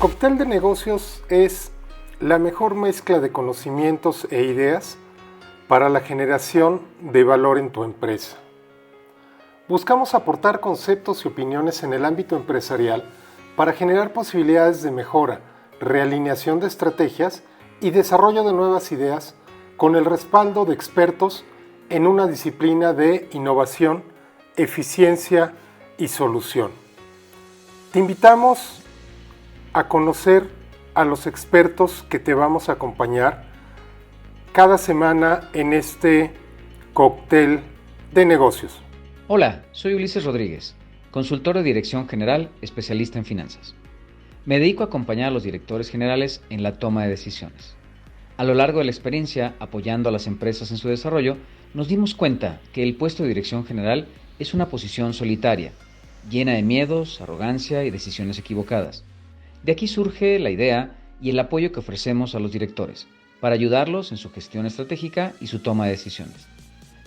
Cóctel de Negocios es la mejor mezcla de conocimientos e ideas para la generación de valor en tu empresa. Buscamos aportar conceptos y opiniones en el ámbito empresarial para generar posibilidades de mejora, realineación de estrategias y desarrollo de nuevas ideas con el respaldo de expertos en una disciplina de innovación, eficiencia y solución. Te invitamos a conocer a los expertos que te vamos a acompañar cada semana en este cóctel de negocios. Hola, soy Ulises Rodríguez, consultor de Dirección General, especialista en finanzas. Me dedico a acompañar a los directores generales en la toma de decisiones. A lo largo de la experiencia, apoyando a las empresas en su desarrollo, nos dimos cuenta que el puesto de Dirección General es una posición solitaria, llena de miedos, arrogancia y decisiones equivocadas. De aquí surge la idea y el apoyo que ofrecemos a los directores para ayudarlos en su gestión estratégica y su toma de decisiones.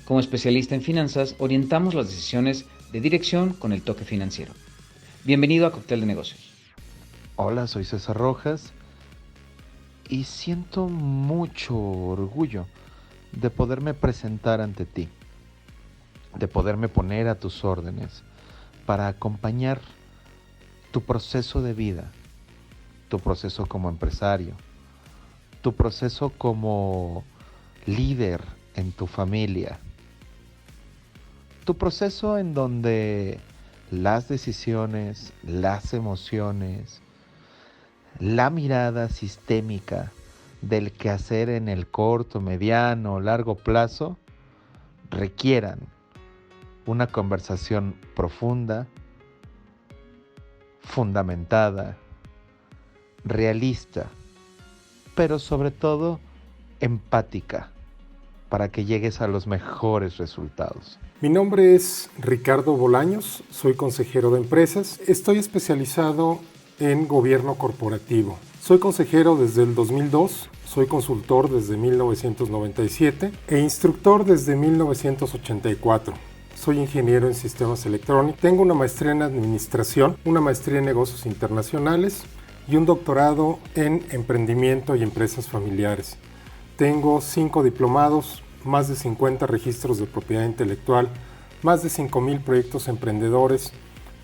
Como especialista en finanzas, orientamos las decisiones de dirección con el toque financiero. Bienvenido a Cóctel de Negocios. Hola, soy César Rojas y siento mucho orgullo de poderme presentar ante ti, de poderme poner a tus órdenes para acompañar tu proceso de vida, tu proceso como empresario, tu proceso como líder en tu familia, tu proceso en donde las decisiones, las emociones, la mirada sistémica del quehacer en el corto, mediano o largo plazo requieran una conversación profunda, fundamentada, realista, pero sobre todo empática, para que llegues a los mejores resultados. Mi nombre es Ricardo Bolaños, soy consejero de empresas. Estoy especializado en gobierno corporativo. Soy consejero desde el 2002, soy consultor desde 1997 e instructor desde 1984. Soy ingeniero en sistemas electrónicos, tengo una maestría en administración, una maestría en negocios internacionales y un doctorado en emprendimiento y empresas familiares. Tengo 5 diplomados, más de 50 registros de propiedad intelectual, más de 5,000 proyectos emprendedores,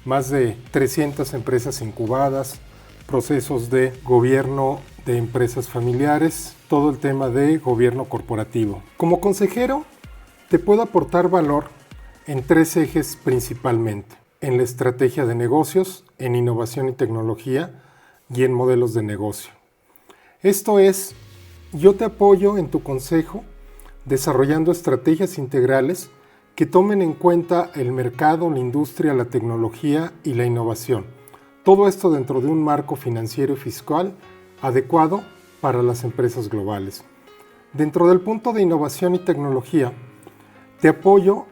más de 300 empresas incubadas, procesos de gobierno de empresas familiares, todo el tema de gobierno corporativo. Como consejero, te puedo aportar valor en 3 ejes principalmente: en la estrategia de negocios, en innovación y tecnología y en modelos de negocio. Esto es, yo te apoyo en tu consejo desarrollando estrategias integrales que tomen en cuenta el mercado, la industria, la tecnología y la innovación. Todo esto dentro de un marco financiero y fiscal adecuado para las empresas globales. Dentro del punto de innovación y tecnología, te apoyo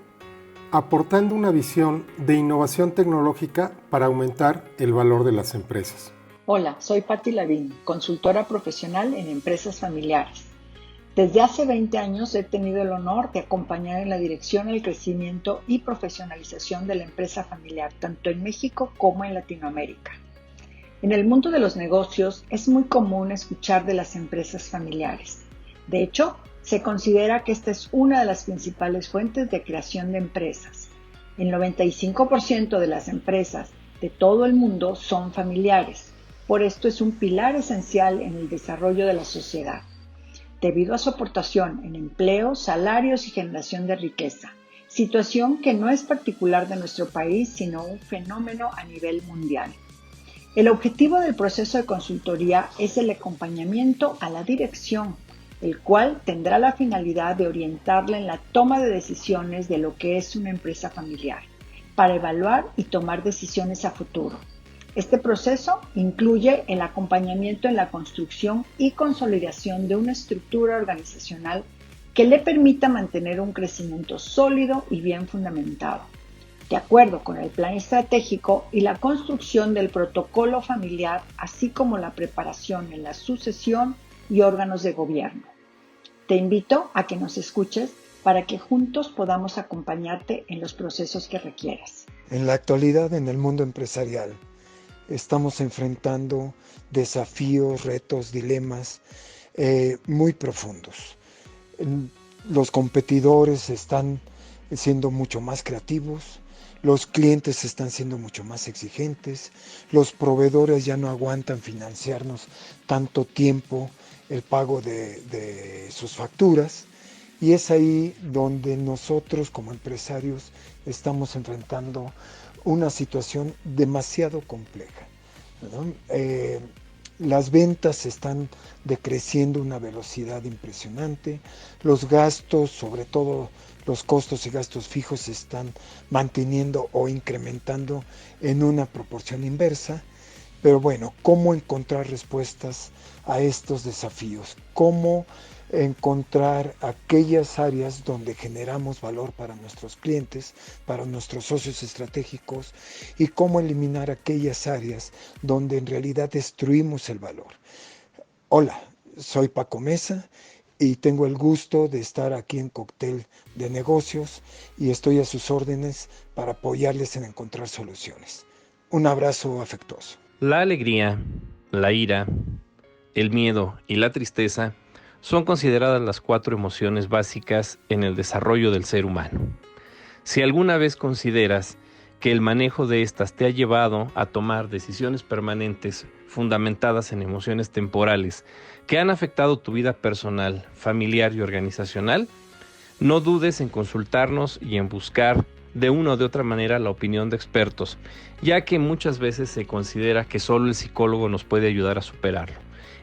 aportando una visión de innovación tecnológica para aumentar el valor de las empresas. Hola, soy Patti Lavín, consultora profesional en empresas familiares. Desde hace 20 años he tenido el honor de acompañar en la dirección, el crecimiento y profesionalización de la empresa familiar, tanto en México como en Latinoamérica. En el mundo de los negocios es muy común escuchar de las empresas familiares. De hecho, se considera que esta es una de las principales fuentes de creación de empresas. El 95% de las empresas de todo el mundo son familiares. Por esto es un pilar esencial en el desarrollo de la sociedad, debido a su aportación en empleo, salarios y generación de riqueza, situación que no es particular de nuestro país, sino un fenómeno a nivel mundial. El objetivo del proceso de consultoría es el acompañamiento a la dirección, el cual tendrá la finalidad de orientarla en la toma de decisiones de lo que es una empresa familiar, para evaluar y tomar decisiones a futuro. Este proceso incluye el acompañamiento en la construcción y consolidación de una estructura organizacional que le permita mantener un crecimiento sólido y bien fundamentado, de acuerdo con el plan estratégico y la construcción del protocolo familiar, así como la preparación en la sucesión y órganos de gobierno. Te invito a que nos escuches para que juntos podamos acompañarte en los procesos que requieras. En la actualidad, en el mundo empresarial, estamos enfrentando desafíos, retos, dilemas muy profundos. Los competidores están siendo mucho más creativos, los clientes están siendo mucho más exigentes, los proveedores ya no aguantan financiarnos tanto tiempo el pago de sus facturas, y es ahí donde nosotros como empresarios estamos enfrentando una situación demasiado compleja, ¿no? Las ventas están decreciendo a una velocidad impresionante, los gastos, sobre todo los costos y gastos fijos, se están manteniendo o incrementando en una proporción inversa. Pero bueno, ¿cómo encontrar respuestas a estos desafíos? ¿Cómo encontrar aquellas áreas donde generamos valor para nuestros clientes, para nuestros socios estratégicos, y cómo eliminar aquellas áreas donde en realidad destruimos el valor? Hola, soy Paco Mesa y tengo el gusto de estar aquí en Cóctel de Negocios y estoy a sus órdenes para apoyarles en encontrar soluciones. Un abrazo afectuoso. La alegría, la ira, el miedo y la tristeza son consideradas las 4 emociones básicas en el desarrollo del ser humano. Si alguna vez consideras que el manejo de estas te ha llevado a tomar decisiones permanentes fundamentadas en emociones temporales que han afectado tu vida personal, familiar y organizacional, no dudes en consultarnos y en buscar de una o de otra manera la opinión de expertos, ya que muchas veces se considera que solo el psicólogo nos puede ayudar a superarlo.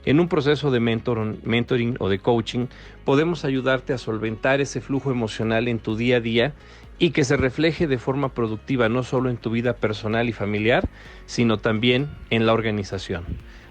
En un proceso de mentoring o de coaching, podemos ayudarte a solventar ese flujo emocional en tu día a día y que se refleje de forma productiva no solo en tu vida personal y familiar, sino también en la organización.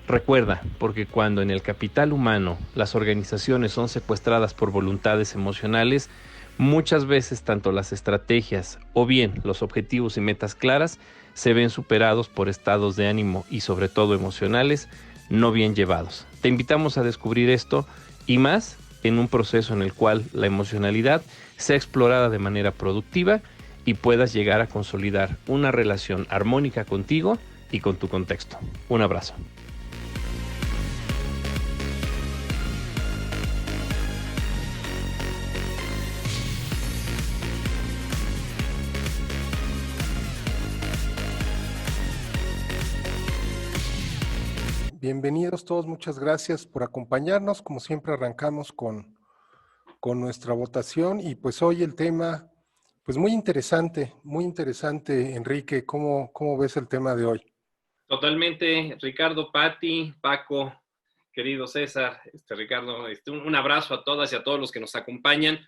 Recuerda, porque cuando en el capital humano las organizaciones son secuestradas por voluntades emocionales, muchas veces tanto las estrategias o bien los objetivos y metas claras se ven superados por estados de ánimo y sobre todo emocionales no bien llevados. Te invitamos a descubrir esto y más en un proceso en el cual la emocionalidad sea explorada de manera productiva y puedas llegar a consolidar una relación armónica contigo y con tu contexto. Un abrazo. Bienvenidos todos, muchas gracias por acompañarnos. Como siempre arrancamos con nuestra votación y pues hoy el tema, pues muy interesante, Enrique. ¿Cómo ves el tema de hoy? Totalmente, Ricardo, Pati, Paco, querido César, Ricardo, un abrazo a todas y a todos los que nos acompañan.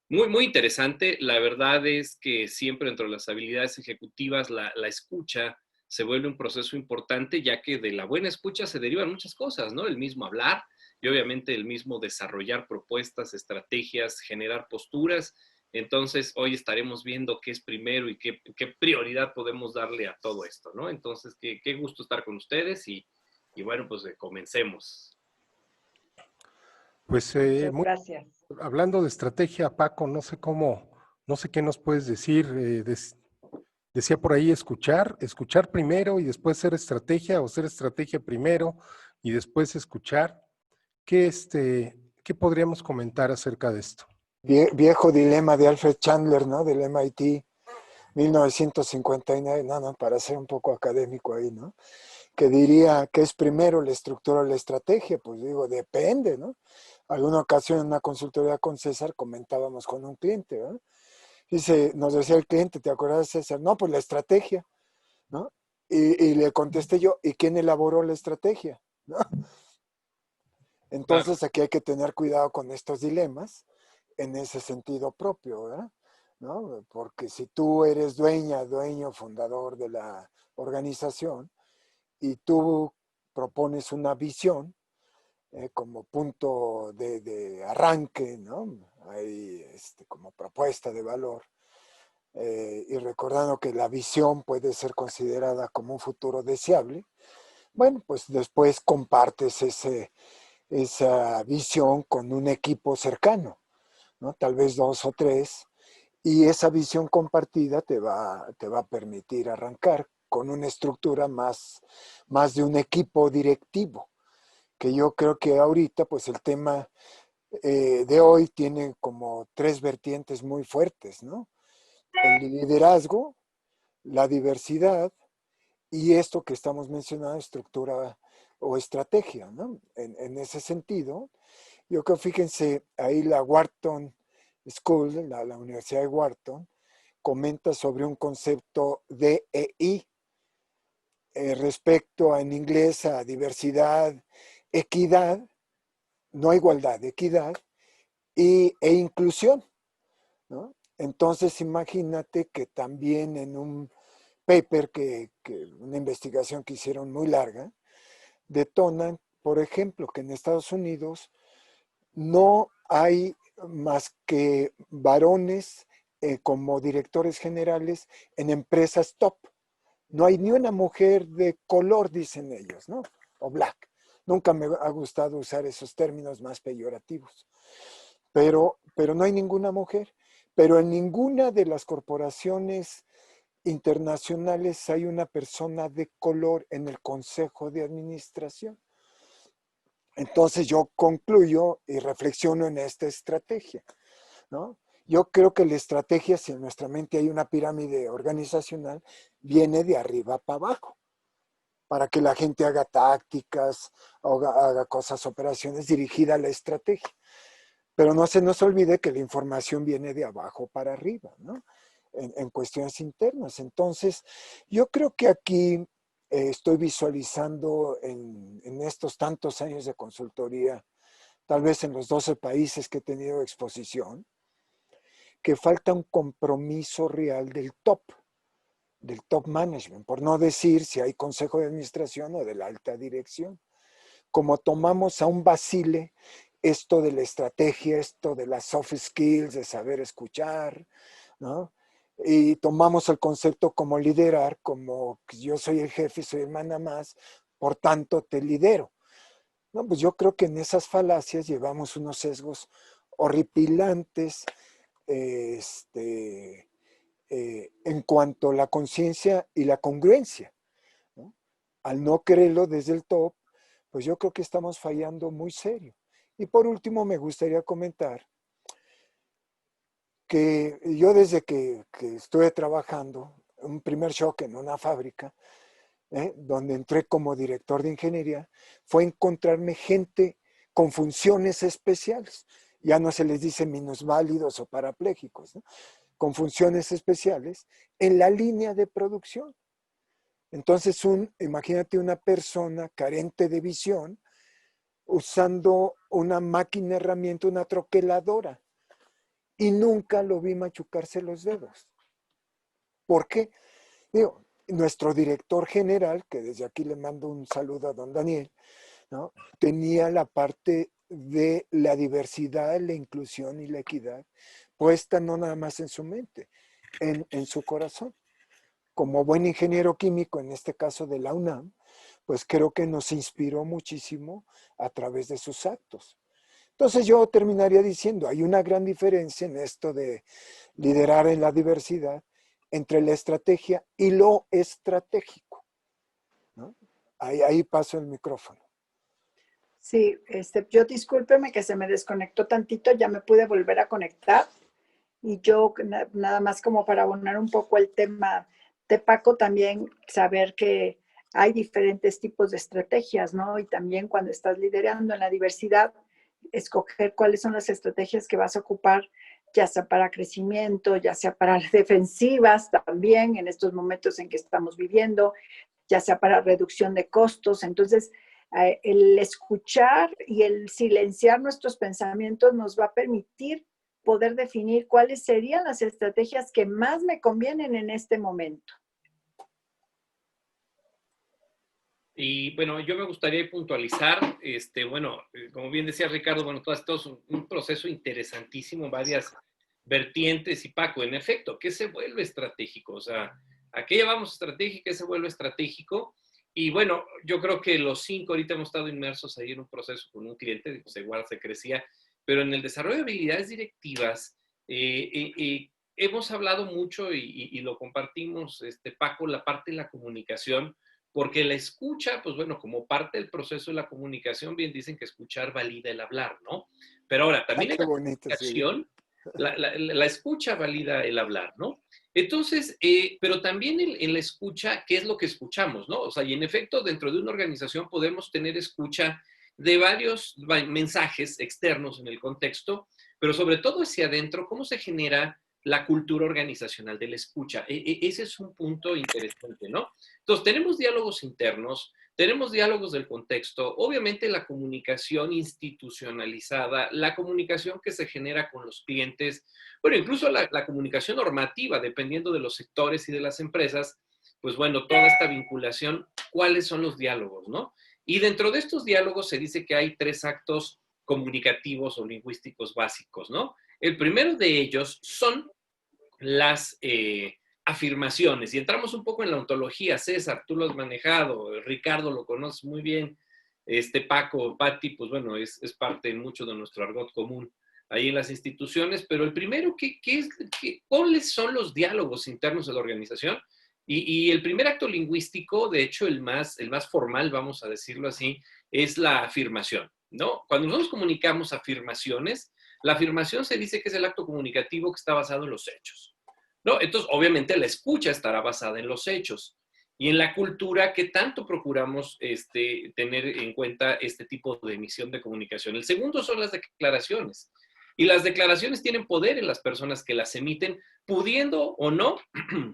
Muy interesante. La verdad es que siempre dentro de las habilidades ejecutivas la escucha se vuelve un proceso importante, ya que de la buena escucha se derivan muchas cosas, ¿no? El mismo hablar y obviamente el mismo desarrollar propuestas, estrategias, generar posturas. Entonces, hoy estaremos viendo qué es primero y qué prioridad podemos darle a todo esto, ¿no? Entonces, qué gusto estar con ustedes y bueno, pues comencemos. Pues gracias. Hablando de estrategia, Paco, no sé qué nos puedes decir. Decía por ahí escuchar primero y después hacer estrategia, o hacer estrategia primero y después escuchar. ¿Qué podríamos comentar acerca de esto? Viejo dilema de Alfred Chandler, ¿no? Del MIT, 1959, para ser un poco académico ahí, ¿no? Que diría que es primero la estructura o la estrategia. Pues digo, depende, ¿no? Alguna ocasión en una consultoría con César comentábamos con un cliente, ¿no? Nos decía el cliente, ¿te acuerdas, César? No, pues la estrategia, ¿no? Y le contesté yo, ¿y quién elaboró la estrategia? ¿No? Entonces aquí hay que tener cuidado con estos dilemas en ese sentido propio, ¿verdad? ¿No? Porque si tú eres dueño, fundador de la organización y tú propones una visión como punto de arranque, ¿no? Ahí, como propuesta de valor, y recordando que la visión puede ser considerada como un futuro deseable, bueno, pues después compartes esa visión con un equipo cercano, ¿no? Tal vez 2 o 3, y esa visión compartida te va a permitir arrancar con una estructura más de un equipo directivo, que yo creo que ahorita pues el tema de hoy tiene como tres vertientes muy fuertes, ¿no? El liderazgo, la diversidad y esto que estamos mencionando, estructura o estrategia, ¿no? En ese sentido, yo creo, fíjense, ahí la Wharton School, la Universidad de Wharton, comenta sobre un concepto DEI respecto en inglés a diversidad, equidad, no igualdad, equidad e inclusión, ¿no? Entonces imagínate que también en un paper, una investigación que hicieron muy larga, detonan, por ejemplo, que en Estados Unidos no hay más que varones como directores generales en empresas top. No hay ni una mujer de color, dicen ellos, ¿no? O black. Nunca me ha gustado usar esos términos más peyorativos. Pero no hay ninguna mujer. Pero en ninguna de las corporaciones internacionales hay una persona de color en el consejo de administración. Entonces yo concluyo y reflexiono en esta estrategia, ¿no? Yo creo que la estrategia, si en nuestra mente hay una pirámide organizacional, viene de arriba para abajo, para que la gente haga tácticas, haga cosas, operaciones dirigidas a la estrategia. Pero no se nos olvide que la información viene de abajo para arriba, ¿no? En cuestiones internas. Entonces, yo creo que aquí estoy visualizando en estos tantos años de consultoría, tal vez en los 12 países que he tenido exposición, que falta un compromiso real del top management, por no decir si hay consejo de administración o de la alta dirección. Como tomamos a un Basile esto de la estrategia, esto de las soft skills, de saber escuchar, ¿no? Y tomamos el concepto como liderar, como yo soy el jefe, soy el manda más, por tanto te lidero. No, pues yo creo que en esas falacias llevamos unos sesgos horripilantes en cuanto a la conciencia y la congruencia, ¿no? Al no creerlo desde el top, pues yo creo que estamos fallando muy serio. Y por último, me gustaría comentar que yo desde que estuve trabajando, un primer shock en una fábrica, donde entré como director de ingeniería, fue encontrarme gente con funciones especiales. Ya no se les dice minusválidos o parapléjicos, ¿no? Con funciones especiales en la línea de producción. Entonces, imagínate una persona carente de visión usando una máquina herramienta, una troqueladora, y nunca lo vi machucarse los dedos. ¿Por qué? Digo, nuestro director general, que desde aquí le mando un saludo a don Daniel, ¿no? Tenía la parte de la diversidad, la inclusión y la equidad puesta no nada más en su mente, en su corazón. Como buen ingeniero químico, en este caso de la UNAM, pues creo que nos inspiró muchísimo a través de sus actos. Entonces yo terminaría diciendo, hay una gran diferencia en esto de liderar en la diversidad entre la estrategia y lo estratégico, ¿no? Ahí paso el micrófono. Sí, yo discúlpeme que se me desconectó tantito, ya me pude volver a conectar. Y yo nada más como para abonar un poco el tema de Paco, también saber que hay diferentes tipos de estrategias, ¿no? Y también cuando estás liderando en la diversidad, escoger cuáles son las estrategias que vas a ocupar, ya sea para crecimiento, ya sea para defensivas también en estos momentos en que estamos viviendo, ya sea para reducción de costos. Entonces, el escuchar y el silenciar nuestros pensamientos nos va a permitir poder definir cuáles serían las estrategias que más me convienen en este momento. Y bueno, yo me gustaría puntualizar, bueno, como bien decía Ricardo, bueno, todo esto es un proceso interesantísimo, varias vertientes. Y Paco, en efecto, ¿qué se vuelve estratégico? O sea, ¿a qué llamamos estratégico? ¿Qué se vuelve estratégico? Y bueno, yo creo que los 5 ahorita hemos estado inmersos ahí en un proceso con un cliente, pues igual se crecía, pero en el desarrollo de habilidades directivas, hemos hablado mucho y lo compartimos, Paco, la parte de la comunicación, porque la escucha, pues bueno, como parte del proceso de la comunicación, bien dicen que escuchar valida el hablar, ¿no? Pero ahora, Ah, también en qué la bonito, sí. comunicación, la escucha valida el hablar, ¿no? Entonces, pero también en la escucha, ¿qué es lo que escuchamos, no? O sea, y en efecto, dentro de una organización podemos tener escucha de varios mensajes externos en el contexto, pero sobre todo hacia adentro, ¿cómo se genera la cultura organizacional de la escucha? Ese es un punto interesante, ¿no? Entonces, tenemos diálogos internos, tenemos diálogos del contexto, obviamente la comunicación institucionalizada, la comunicación que se genera con los clientes, bueno, incluso la comunicación normativa, dependiendo de los sectores y de las empresas, pues bueno, toda esta vinculación, ¿cuáles son los diálogos, no? Y dentro de estos diálogos se dice que hay 3 actos comunicativos o lingüísticos básicos, ¿no? El primero de ellos son las afirmaciones. Y entramos un poco en la ontología. César, tú lo has manejado, Ricardo lo conoces muy bien, Paco, Patti, pues bueno, es parte mucho de nuestro argot común ahí en las instituciones, pero el primero, ¿cuáles son los diálogos internos de la organización? Y el primer acto lingüístico, de hecho, el más formal, vamos a decirlo así, es la afirmación, ¿no? Cuando nosotros comunicamos afirmaciones, la afirmación se dice que es el acto comunicativo que está basado en los hechos, ¿no? Entonces, obviamente, la escucha estará basada en los hechos y en la cultura que tanto procuramos tener en cuenta este tipo de emisión de comunicación. El segundo son las declaraciones. Y las declaraciones tienen poder en las personas que las emiten, pudiendo o no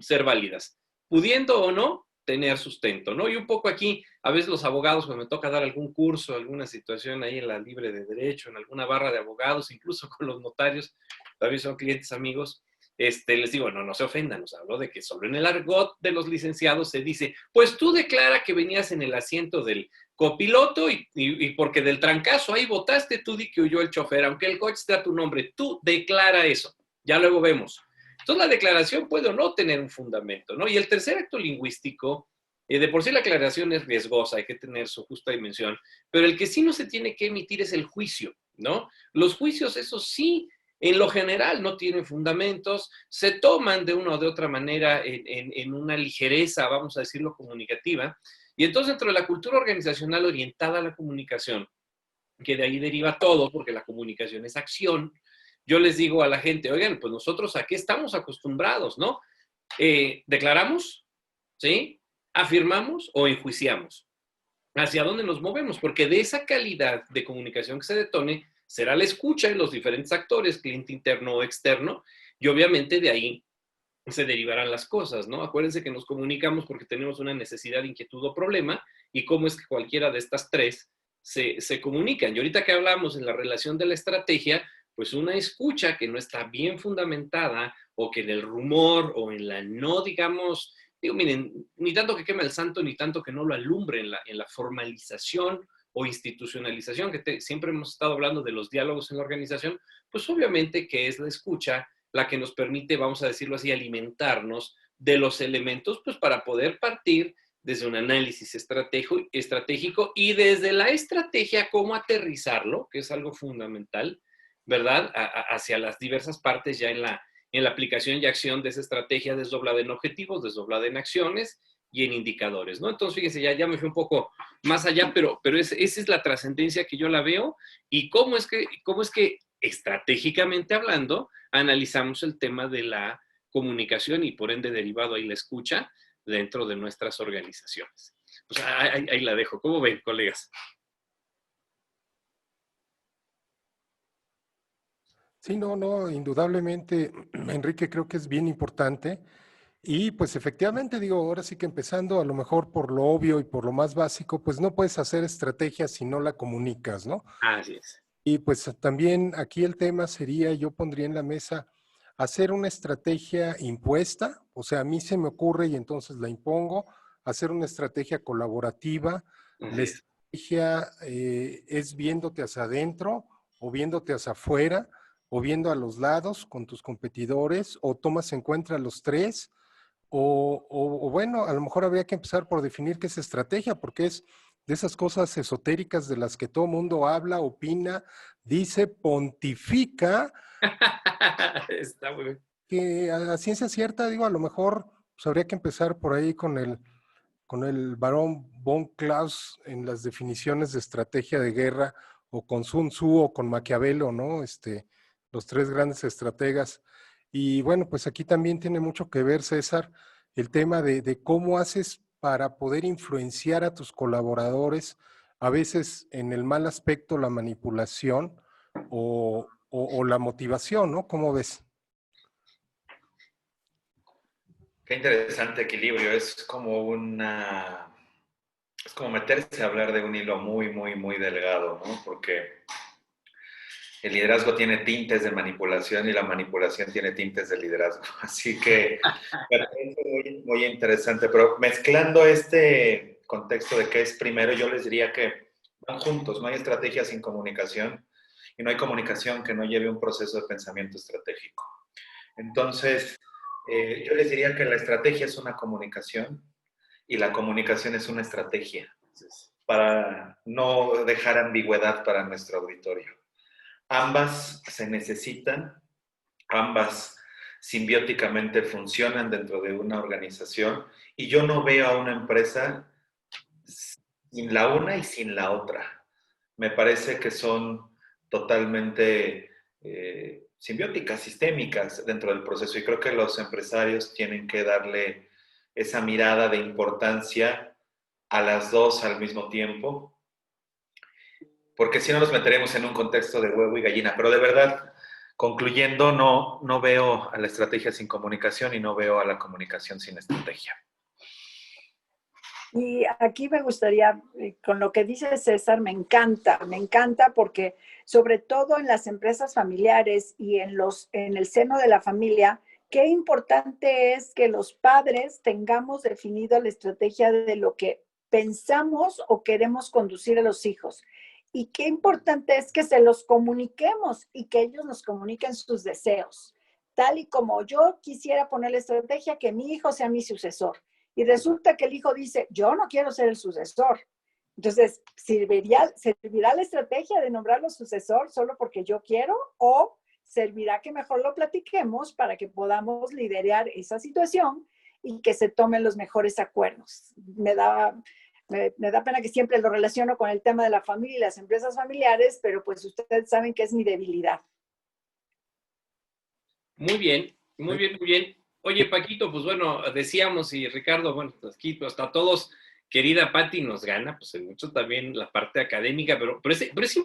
ser válidas, pudiendo o no tener sustento, ¿no? Y un poco aquí, a veces los abogados, cuando me toca dar algún curso, alguna situación ahí en la Libre de Derecho, en alguna barra de abogados, incluso con los notarios, también son clientes amigos, les digo, no se ofendan, os hablo de que solo en el argot de los licenciados se dice, pues tú declara que venías en el asiento del copiloto y porque del trancazo ahí votaste, tú di que huyó el chofer, aunque el coche esté a tu nombre, tú declara eso, ya luego vemos. Entonces la declaración puede o no tener un fundamento, ¿no? Y el tercer acto lingüístico, de por sí la aclaración es riesgosa, hay que tener su justa dimensión, pero el que sí no se tiene que emitir es el juicio, ¿no? Los juicios, eso sí, en lo general no tienen fundamentos, se toman de una o de otra manera en una ligereza, vamos a decirlo, comunicativa, y entonces dentro de la cultura organizacional orientada a la comunicación, que de ahí deriva todo, porque la comunicación es acción, yo les digo a la gente, oigan, pues nosotros a qué estamos acostumbrados, ¿no? Declaramos, ¿sí? Afirmamos o enjuiciamos. ¿Hacia dónde nos movemos? Porque de esa calidad de comunicación que se detone, será la escucha en los diferentes actores, cliente interno o externo, y obviamente de ahí se derivarán las cosas, ¿no? Acuérdense que nos comunicamos porque tenemos una necesidad, inquietud o problema, y cómo es que cualquiera de estas 3 se comunican. Y ahorita que hablamos en la relación de la estrategia, pues una escucha que no está bien fundamentada o que en el rumor o en la no, digamos, digo, miren, ni tanto que queme el santo, ni tanto que no lo alumbre en la formalización o institucionalización, que siempre hemos estado hablando de los diálogos en la organización, pues obviamente que es la escucha la que nos permite, vamos a decirlo así, alimentarnos de los elementos, pues para poder partir desde un análisis estratégico y desde la estrategia, cómo aterrizarlo, que es algo fundamental, ¿verdad? Hacia las diversas partes ya en la aplicación y acción de esa estrategia desdoblada en objetivos, desdoblada en acciones y en indicadores, ¿no? Entonces, fíjense, ya me fui un poco más allá, pero esa es la trascendencia que yo la veo y cómo es que estratégicamente hablando, analizamos el tema de la comunicación y por ende derivado ahí la escucha dentro de nuestras organizaciones. Pues ahí la dejo. ¿Cómo ven, colegas? Sí, no, indudablemente, Enrique, creo que es bien importante. Y pues efectivamente, digo, ahora sí que empezando a lo mejor por lo obvio y por lo más básico, pues no puedes hacer estrategia si no la comunicas, ¿no? Así es. Y pues también aquí el tema sería, yo pondría en la mesa, hacer una estrategia impuesta, o sea, a mí se me ocurre y entonces la impongo, hacer una estrategia colaborativa. La Así es. estrategia es viéndote hacia adentro o viéndote hacia afuera o viendo a los lados con tus competidores o tomas en cuenta los 3 o bueno, a lo mejor habría que empezar por definir qué es estrategia, porque es de esas cosas esotéricas de las que todo mundo habla, opina, dice, pontifica. Está muy bien. que a ciencia cierta, digo, a lo mejor pues, habría que empezar por ahí con el barón von Claus en las definiciones de estrategia de guerra, o con Sun Tzu o con Maquiavelo, ¿no? Los tres grandes estrategas. Y bueno, pues aquí también tiene mucho que ver, César, el tema de cómo haces para poder influenciar a tus colaboradores, a veces en el mal aspecto la manipulación o la motivación, ¿no? ¿Cómo ves? Qué interesante equilibrio. Es como meterse a hablar de un hilo muy, muy, muy delgado, ¿no? Porque el liderazgo tiene tintes de manipulación y la manipulación tiene tintes de liderazgo. Así que me parece muy, muy interesante. Pero mezclando este contexto de qué es primero, yo les diría que van juntos. No hay estrategia sin comunicación y no hay comunicación que no lleve un proceso de pensamiento estratégico. Entonces, yo les diría que la estrategia es una comunicación y la comunicación es una estrategia para no dejar ambigüedad para nuestro auditorio. Ambas se necesitan, ambas simbióticamente funcionan dentro de una organización y yo no veo a una empresa sin la una y sin la otra. Me parece que son totalmente simbióticas, sistémicas dentro del proceso y creo que los empresarios tienen que darle esa mirada de importancia a las dos al mismo tiempo, porque si no nos meteremos en un contexto de huevo y gallina. Pero de verdad, concluyendo, no veo a la estrategia sin comunicación y no veo a la comunicación sin estrategia. Y aquí me gustaría, con lo que dice César, me encanta porque sobre todo en las empresas familiares y en el seno de la familia, qué importante es que los padres tengamos definido la estrategia de lo que pensamos o queremos conducir a los hijos. Y qué importante es que se los comuniquemos y que ellos nos comuniquen sus deseos. Tal y como yo quisiera poner la estrategia, que mi hijo sea mi sucesor. Y resulta que el hijo dice, yo no quiero ser el sucesor. Entonces, ¿servirá la estrategia de nombrarlo sucesor solo porque yo quiero? ¿O servirá que mejor lo platiquemos para que podamos liderar esa situación y que se tomen los mejores acuerdos? Me da pena que siempre lo relaciono con el tema de la familia y las empresas familiares, pero pues ustedes saben que es mi debilidad. Muy bien, muy bien, muy bien. Oye, Paquito, pues bueno, decíamos, y Ricardo, bueno, pues aquí pues, hasta todos, querida Patti nos gana, pues en mucho también la parte académica, pero es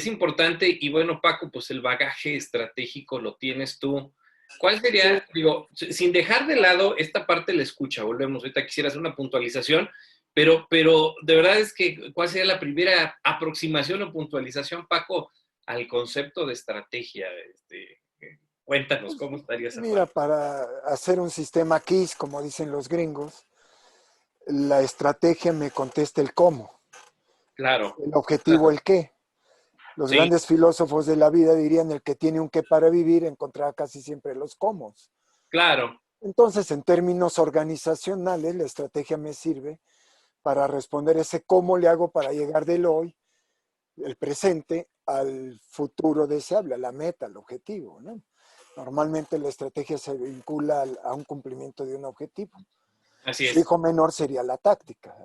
importante, y bueno, Paco, pues el bagaje estratégico lo tienes tú. ¿Cuál sería, digo, sin dejar de lado esta parte de la escucha, volvemos, ahorita quisiera hacer una puntualización, pero de verdad es que, ¿cuál sería la primera aproximación o puntualización, Paco, al concepto de estrategia? Cuéntanos, ¿cómo estaría esa Mira, parte? para hacer un sistema KISS, como dicen los gringos, la estrategia me contesta el cómo, Claro, el objetivo claro. el qué. Los Sí, grandes filósofos de la vida dirían el que tiene un qué para vivir encontrará casi siempre los cómo. claro, Entonces, en términos organizacionales, la estrategia me sirve para responder ese cómo le hago para llegar del hoy, el presente, al futuro deseable, a la meta, al objetivo, ¿no? Normalmente la estrategia se vincula a un cumplimiento de un objetivo. así Su es, hijo menor sería la táctica,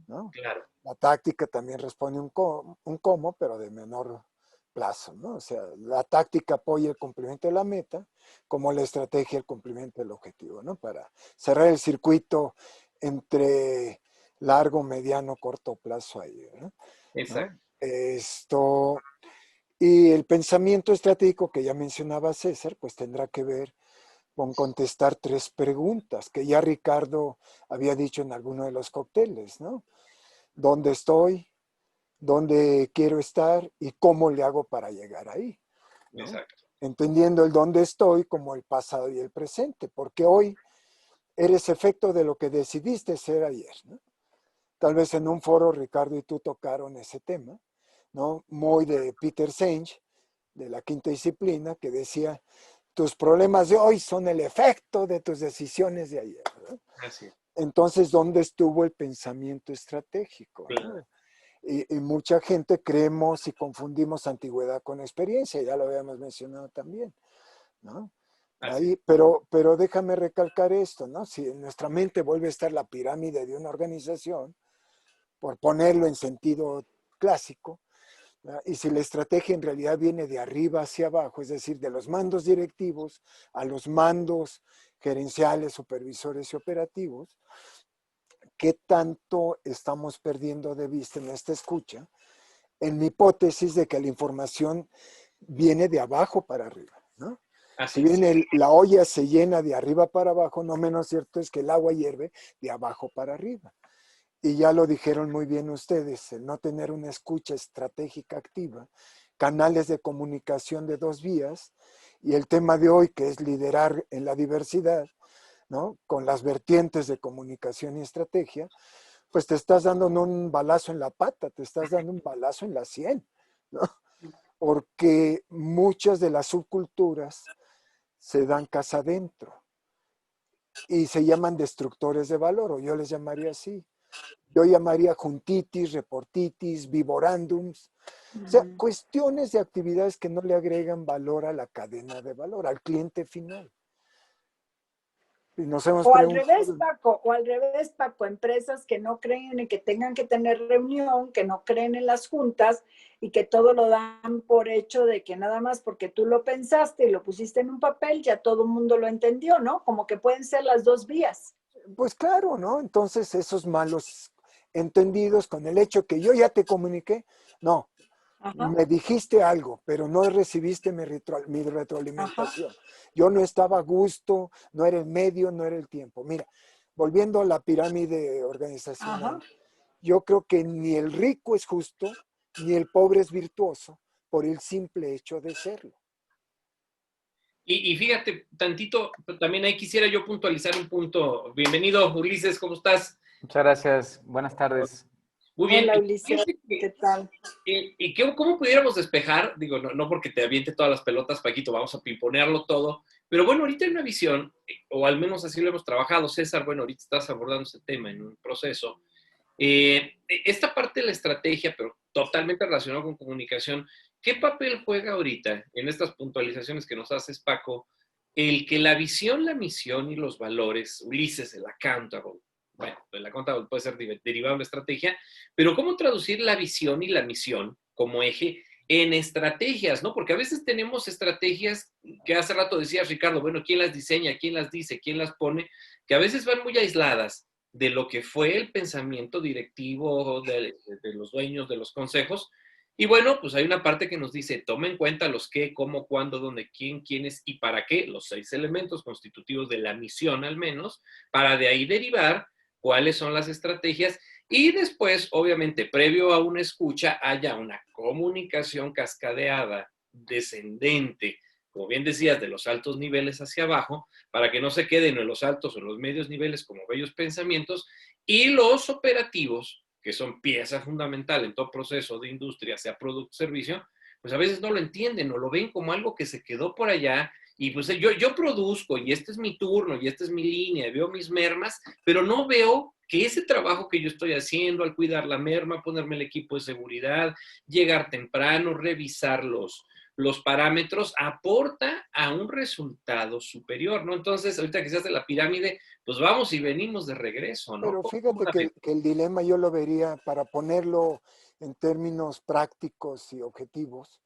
¿no? claro, La táctica también responde un cómo, pero de menor plazo, ¿no? O sea, la táctica apoya el cumplimiento de la meta, como la estrategia el cumplimiento del objetivo, ¿no? Para cerrar el circuito entre largo, mediano, corto plazo ahí, ¿no? exacto. Y el pensamiento estratégico que ya mencionaba César, pues tendrá que ver con contestar tres preguntas que ya Ricardo había dicho en alguno de los cócteles, ¿no? ¿Dónde estoy? ¿Dónde quiero estar? ¿Y cómo le hago para llegar ahí? ¿No? Exacto. Entendiendo el dónde estoy como el pasado y el presente, porque hoy eres efecto de lo que decidiste ser ayer, ¿no? Tal vez en un foro Ricardo y tú tocaron ese tema, ¿no? Muy de Peter Senge, de la quinta disciplina, que decía, tus problemas de hoy son el efecto de tus decisiones de ayer, ¿no? Así es. Entonces, ¿dónde estuvo el pensamiento estratégico, Claro. ¿no? Y mucha gente creemos y confundimos antigüedad con experiencia, ya lo habíamos mencionado también, ¿no? Ahí, pero déjame recalcar esto, ¿no? Si en nuestra mente vuelve a estar la pirámide de una organización, por ponerlo en sentido clásico, ¿verdad? Y si la estrategia en realidad viene de arriba hacia abajo, es decir, de los mandos directivos a los mandos gerenciales, supervisores y operativos, ¿qué tanto estamos perdiendo de vista en esta escucha? En mi hipótesis de que la información viene de abajo para arriba, ¿no? Si bien la olla se llena de arriba para abajo, no menos cierto es que el agua hierve de abajo para arriba. Y ya lo dijeron muy bien ustedes, el no tener una escucha estratégica activa, canales de comunicación de dos vías, y el tema de hoy que es liderar en la diversidad, ¿no? Con las vertientes de comunicación y estrategia, pues te estás dando no un balazo en la pata, te estás dando un balazo en la sien, ¿no? Porque muchas de las subculturas se dan casa adentro y se llaman destructores de valor, o yo les llamaría así. Yo llamaría juntitis, reportitis, vivorándums, o sea, cuestiones de actividades que no le agregan valor a la cadena de valor, al cliente final. Y nos hemos O al preguntado, revés, Paco, empresas que no creen en que tengan que tener reunión, que no creen en las juntas y que todo lo dan por hecho de que nada más porque tú lo pensaste y lo pusiste en un papel, ya todo el mundo lo entendió, ¿no? Como que pueden ser las dos vías. pues claro, ¿no? Entonces esos malos entendidos con el hecho que yo ya te comuniqué, no, Ajá, me dijiste algo, pero no recibiste mi retroalimentación. Ajá. Yo no estaba a gusto, no era el medio, no era el tiempo. Mira, volviendo a la pirámide organizacional, ajá, yo creo que ni el rico es justo, ni el pobre es virtuoso por el simple hecho de serlo. Y fíjate, tantito, también ahí quisiera yo puntualizar un punto. Bienvenido, Ulises, ¿cómo estás? Muchas gracias, buenas tardes. Muy bien. Hola, Ulises, ¿qué tal? ¿Y cómo pudiéramos despejar? Digo, no porque te aviente todas las pelotas, Paquito, vamos a pimponearlo todo. Pero bueno, ahorita hay una visión, o al menos así lo hemos trabajado. César, bueno, ahorita estás abordando ese tema en un proceso. Esta parte de la estrategia, pero totalmente relacionada con comunicación, ¿qué papel juega ahorita en estas puntualizaciones que nos haces, Paco, el que la visión, la misión y los valores, Ulises, el accountable, bueno, el accountable puede ser derivado de la estrategia, pero cómo traducir la visión y la misión como eje en estrategias, ¿no? Porque a veces tenemos estrategias que hace rato decías, Ricardo, bueno, ¿quién las diseña? ¿Quién las dice? ¿Quién las pone? Que a veces van muy aisladas de lo que fue el pensamiento directivo de los dueños de los consejos. Y bueno, pues hay una parte que nos dice, toma en cuenta los qué, cómo, cuándo, dónde, quién, quiénes y para qué, los 6 elementos constitutivos de la misión al menos, para de ahí derivar cuáles son las estrategias y después, obviamente, previo a una escucha, haya una comunicación cascadeada, descendente, como bien decías, de los altos niveles hacia abajo, para que no se queden en los altos o en los medios niveles como bellos pensamientos, y los operativos, que son pieza fundamental en todo proceso de industria, sea producto o servicio, pues a veces no lo entienden o lo ven como algo que se quedó por allá y pues yo produzco y este es mi turno y esta es mi línea, veo mis mermas, pero no veo que ese trabajo que yo estoy haciendo al cuidar la merma, ponerme el equipo de seguridad, llegar temprano, revisar los parámetros, aporta a un resultado superior, ¿no? Entonces, ahorita que se hace la pirámide, pues vamos y venimos de regreso, ¿no? Pero fíjate que el dilema yo lo vería, para ponerlo en términos prácticos y objetivos,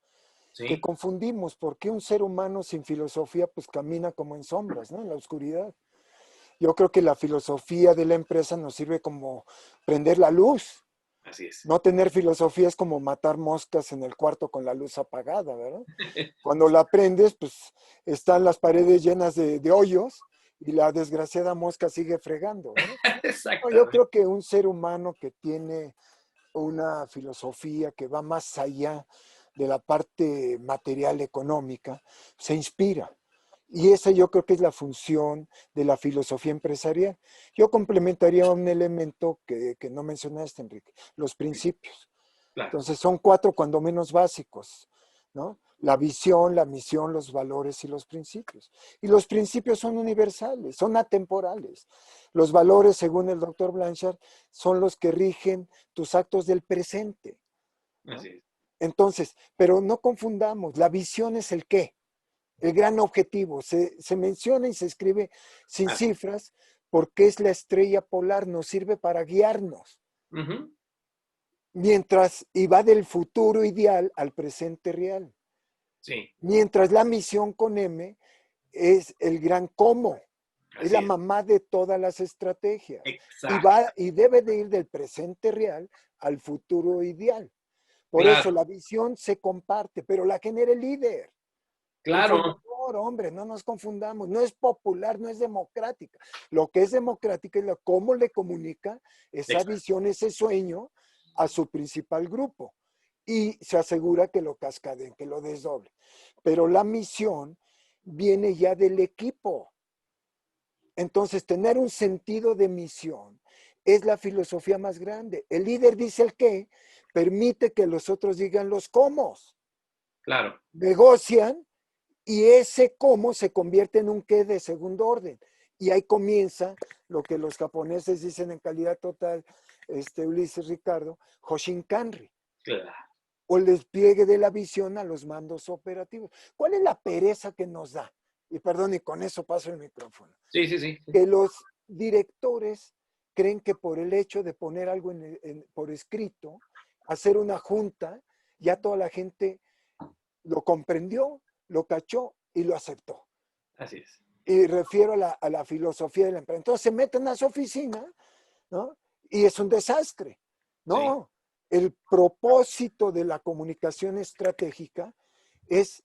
¿sí? Que confundimos, porque un ser humano sin filosofía pues camina como en sombras, ¿no? En la oscuridad. Yo creo que la filosofía de la empresa nos sirve como prender la luz. Así es. No tener filosofía es como matar moscas en el cuarto con la luz apagada, ¿verdad? Cuando la prendes, pues están las paredes llenas de hoyos y la desgraciada mosca sigue fregando, ¿no? Exacto. Yo creo que un ser humano que tiene una filosofía que va más allá de la parte material económica, se inspira. Y esa yo creo que es la función de la filosofía empresarial. Yo complementaría un elemento que no mencionaste, Enrique, los principios. Claro. Entonces son 4 cuando menos básicos, ¿no? La visión, la misión, los valores y los principios. Y los principios son universales, son atemporales. Los valores, según el doctor Blanchard, son los que rigen tus actos del presente, ¿no? Así es. Entonces, pero no confundamos, la visión es el qué. el gran objetivo. Se menciona y se escribe sin Ah. cifras porque es la estrella polar, nos sirve para guiarnos. Ujú. Mientras, y va del futuro ideal al presente real. Sí, Mientras la misión con M es el gran cómo. Es así la es. mamá de todas las estrategias. Exacto. Y debe de ir del presente real al futuro ideal. Por Claro. eso la visión se comparte, pero la genera el líder. Por Claro. favor, hombre, no nos confundamos. No es popular, no es democrática. Lo que es democrática es cómo le comunica esa Exacto. visión, ese sueño a su principal grupo. Y se asegura que lo cascadeen, que lo desdoble. Pero la misión viene ya del equipo. Entonces, tener un sentido de misión es la filosofía más grande. El líder dice el qué, permite que los otros digan los cómo. Claro. Negocian y ese cómo se convierte en un qué de segundo orden. Y ahí comienza lo que los japoneses dicen en calidad total, Ulises, Ricardo, Hoshinkanri, Claro. o el despliegue de la visión a los mandos operativos. ¿Cuál es la pereza que nos da? Y perdón, y con eso paso el micrófono. Sí, sí, sí. Que los directores creen que por el hecho de poner algo por escrito, hacer una junta, ya toda la gente lo comprendió, lo cachó y lo aceptó. Así es. Y refiero a la filosofía de la empresa. Entonces se meten a su oficina, ¿no? Y es un desastre. No, el propósito de la comunicación estratégica es,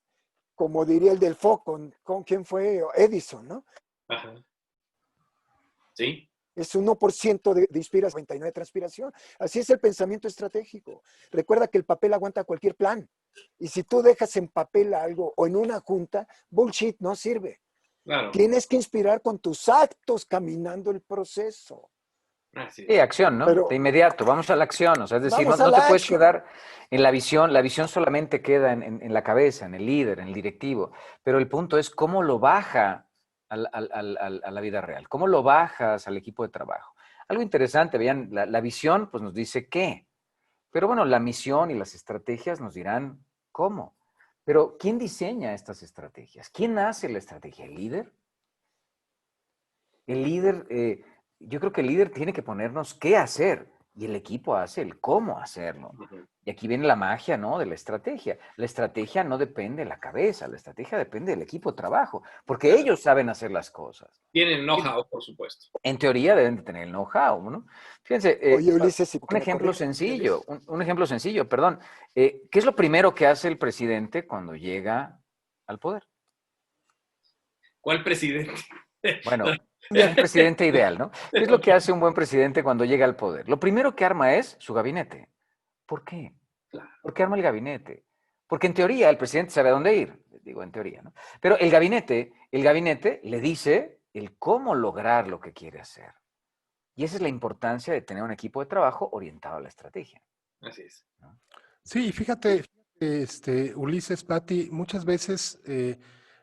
como diría el del foco, ¿con quién fue? Edison, ¿no? Ajá. Sí. Es 1% de inspiración, 99% de transpiración. Así es el pensamiento estratégico. Recuerda que el papel aguanta cualquier plan. Y si tú dejas en papel algo o en una junta, bullshit, no sirve. Claro. Tienes que inspirar con tus actos caminando el proceso. Así Sí, es. acción, ¿no? Pero De inmediato, vamos a la acción. O sea, es decir, no, vamos a no te la puedes acción. quedar en la visión solamente queda en la cabeza, en el líder, en el directivo, pero el punto es cómo lo baja a la vida real, cómo lo bajas al equipo de trabajo. Algo interesante, vean, la visión pues nos dice qué, pero bueno, la misión y las estrategias nos dirán cómo. Pero ¿quién diseña estas estrategias? ¿Quién hace la estrategia? ¿El líder? El líder, yo creo que el líder tiene que ponernos qué hacer y el equipo hace el cómo hacerlo. Ujú. Y aquí viene la magia, ¿no? De la estrategia. La estrategia no depende de la cabeza, la estrategia depende del equipo de trabajo, porque ellos saben hacer las cosas. Tienen know-how, por supuesto. En teoría deben de tener el know-how, ¿no? Fíjense, Oye, Ulises, un ejemplo sencillo, un ejemplo sencillo, perdón. ¿Qué es lo primero que hace el presidente cuando llega al poder? ¿Cuál presidente? Bueno, un presidente ideal, ¿no? ¿Qué es lo que hace un buen presidente cuando llega al poder? Lo primero que arma es su gabinete. ¿Por qué? Claro. ¿Por qué arma el gabinete? Porque en teoría el presidente sabe a dónde ir, digo en teoría, ¿no? Pero el gabinete le dice el cómo lograr lo que quiere hacer. Y esa es la importancia de tener un equipo de trabajo orientado a la estrategia. Así es. ¿No? Sí, fíjate, Ulises, Pati, muchas veces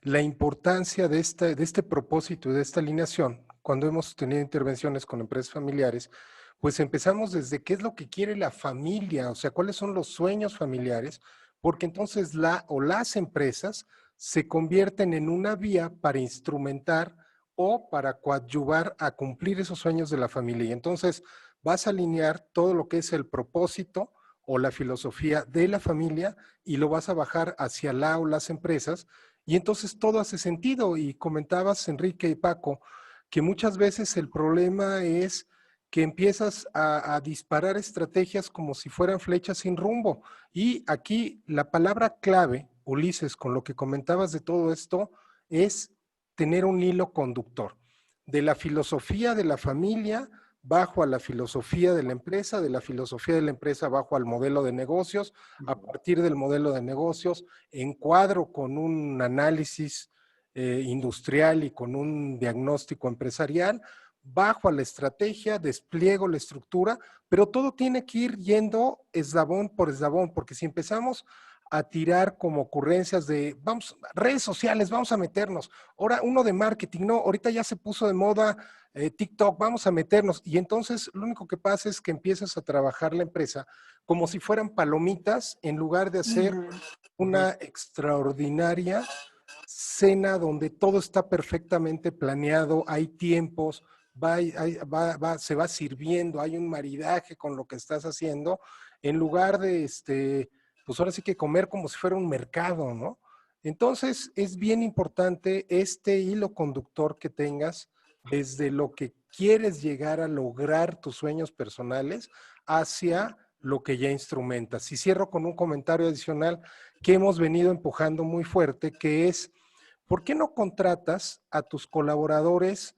la importancia de este propósito y de esta alineación, cuando hemos tenido intervenciones con empresas familiares, pues empezamos desde qué es lo que quiere la familia, o sea, cuáles son los sueños familiares, porque entonces las empresas se convierten en una vía para instrumentar o para coadyuvar a cumplir esos sueños de la familia. Y entonces vas a alinear todo lo que es el propósito o la filosofía de la familia y lo vas a bajar hacia la o las empresas y entonces todo hace sentido. Y comentabas, Enrique y Paco, que muchas veces el problema es que empiezas a disparar estrategias como si fueran flechas sin rumbo. Y aquí la palabra clave, Ulises, con lo que comentabas de todo esto, es tener un hilo conductor de la filosofía de la familia bajo a la filosofía de la empresa, de la filosofía de la empresa bajo al modelo de negocios, a partir del modelo de negocios, encuadro con un análisis industrial y con un diagnóstico empresarial, bajo a la estrategia, despliego la estructura, pero todo tiene que ir yendo eslabón por eslabón, porque si empezamos a tirar como ocurrencias de, vamos, redes sociales, vamos a meternos, ahora uno de marketing, no, ahorita ya se puso de moda TikTok, vamos a meternos, y entonces lo único que pasa es que empiezas a trabajar la empresa como si fueran palomitas en lugar de hacer una extraordinaria cena donde todo está perfectamente planeado, hay tiempos, se va sirviendo, hay un maridaje con lo que estás haciendo, en lugar de, pues ahora sí que comer como si fuera un mercado, ¿no? Entonces, es bien importante este hilo conductor que tengas desde lo que quieres llegar a lograr tus sueños personales hacia lo que ya instrumentas. Y cierro con un comentario adicional que hemos venido empujando muy fuerte, que es, ¿por qué no contratas a tus colaboradores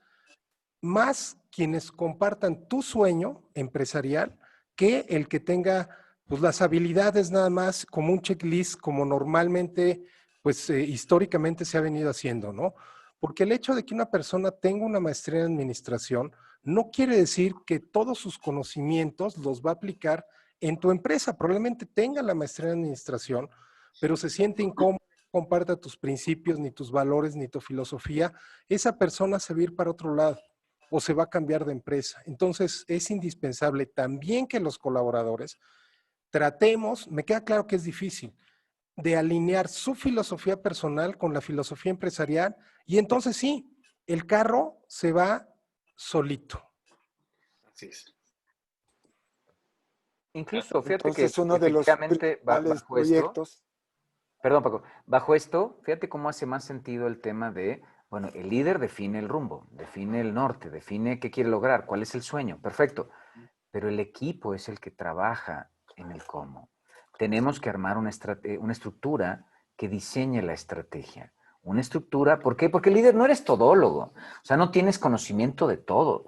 más quienes compartan tu sueño empresarial que el que tenga pues las habilidades nada más como un checklist como normalmente pues históricamente se ha venido haciendo, ¿no? Porque el hecho de que una persona tenga una maestría en administración no quiere decir que todos sus conocimientos los va a aplicar en tu empresa. Probablemente tenga la maestría en administración, pero se siente incómodo, no comparta tus principios, ni tus valores, ni tu filosofía. Esa persona se va a ir para otro lado o se va a cambiar de empresa. Entonces, es indispensable también que los colaboradores tratemos, me queda claro que es difícil, de alinear su filosofía personal con la filosofía empresarial y entonces sí, el carro se va solito. Así es. Incluso, fíjate que Entonces, uno de los efectivamente principales bajo esto, proyectos. perdón Paco, bajo esto, fíjate cómo hace más sentido el tema de, bueno, el líder define el rumbo, define el norte, define qué quiere lograr, cuál es el sueño, perfecto, pero el equipo es el que trabaja en el cómo. Tenemos que armar una estructura que diseñe la estrategia. Una estructura, ¿por qué? Porque el líder no eres todólogo, o sea, no tienes conocimiento de todo.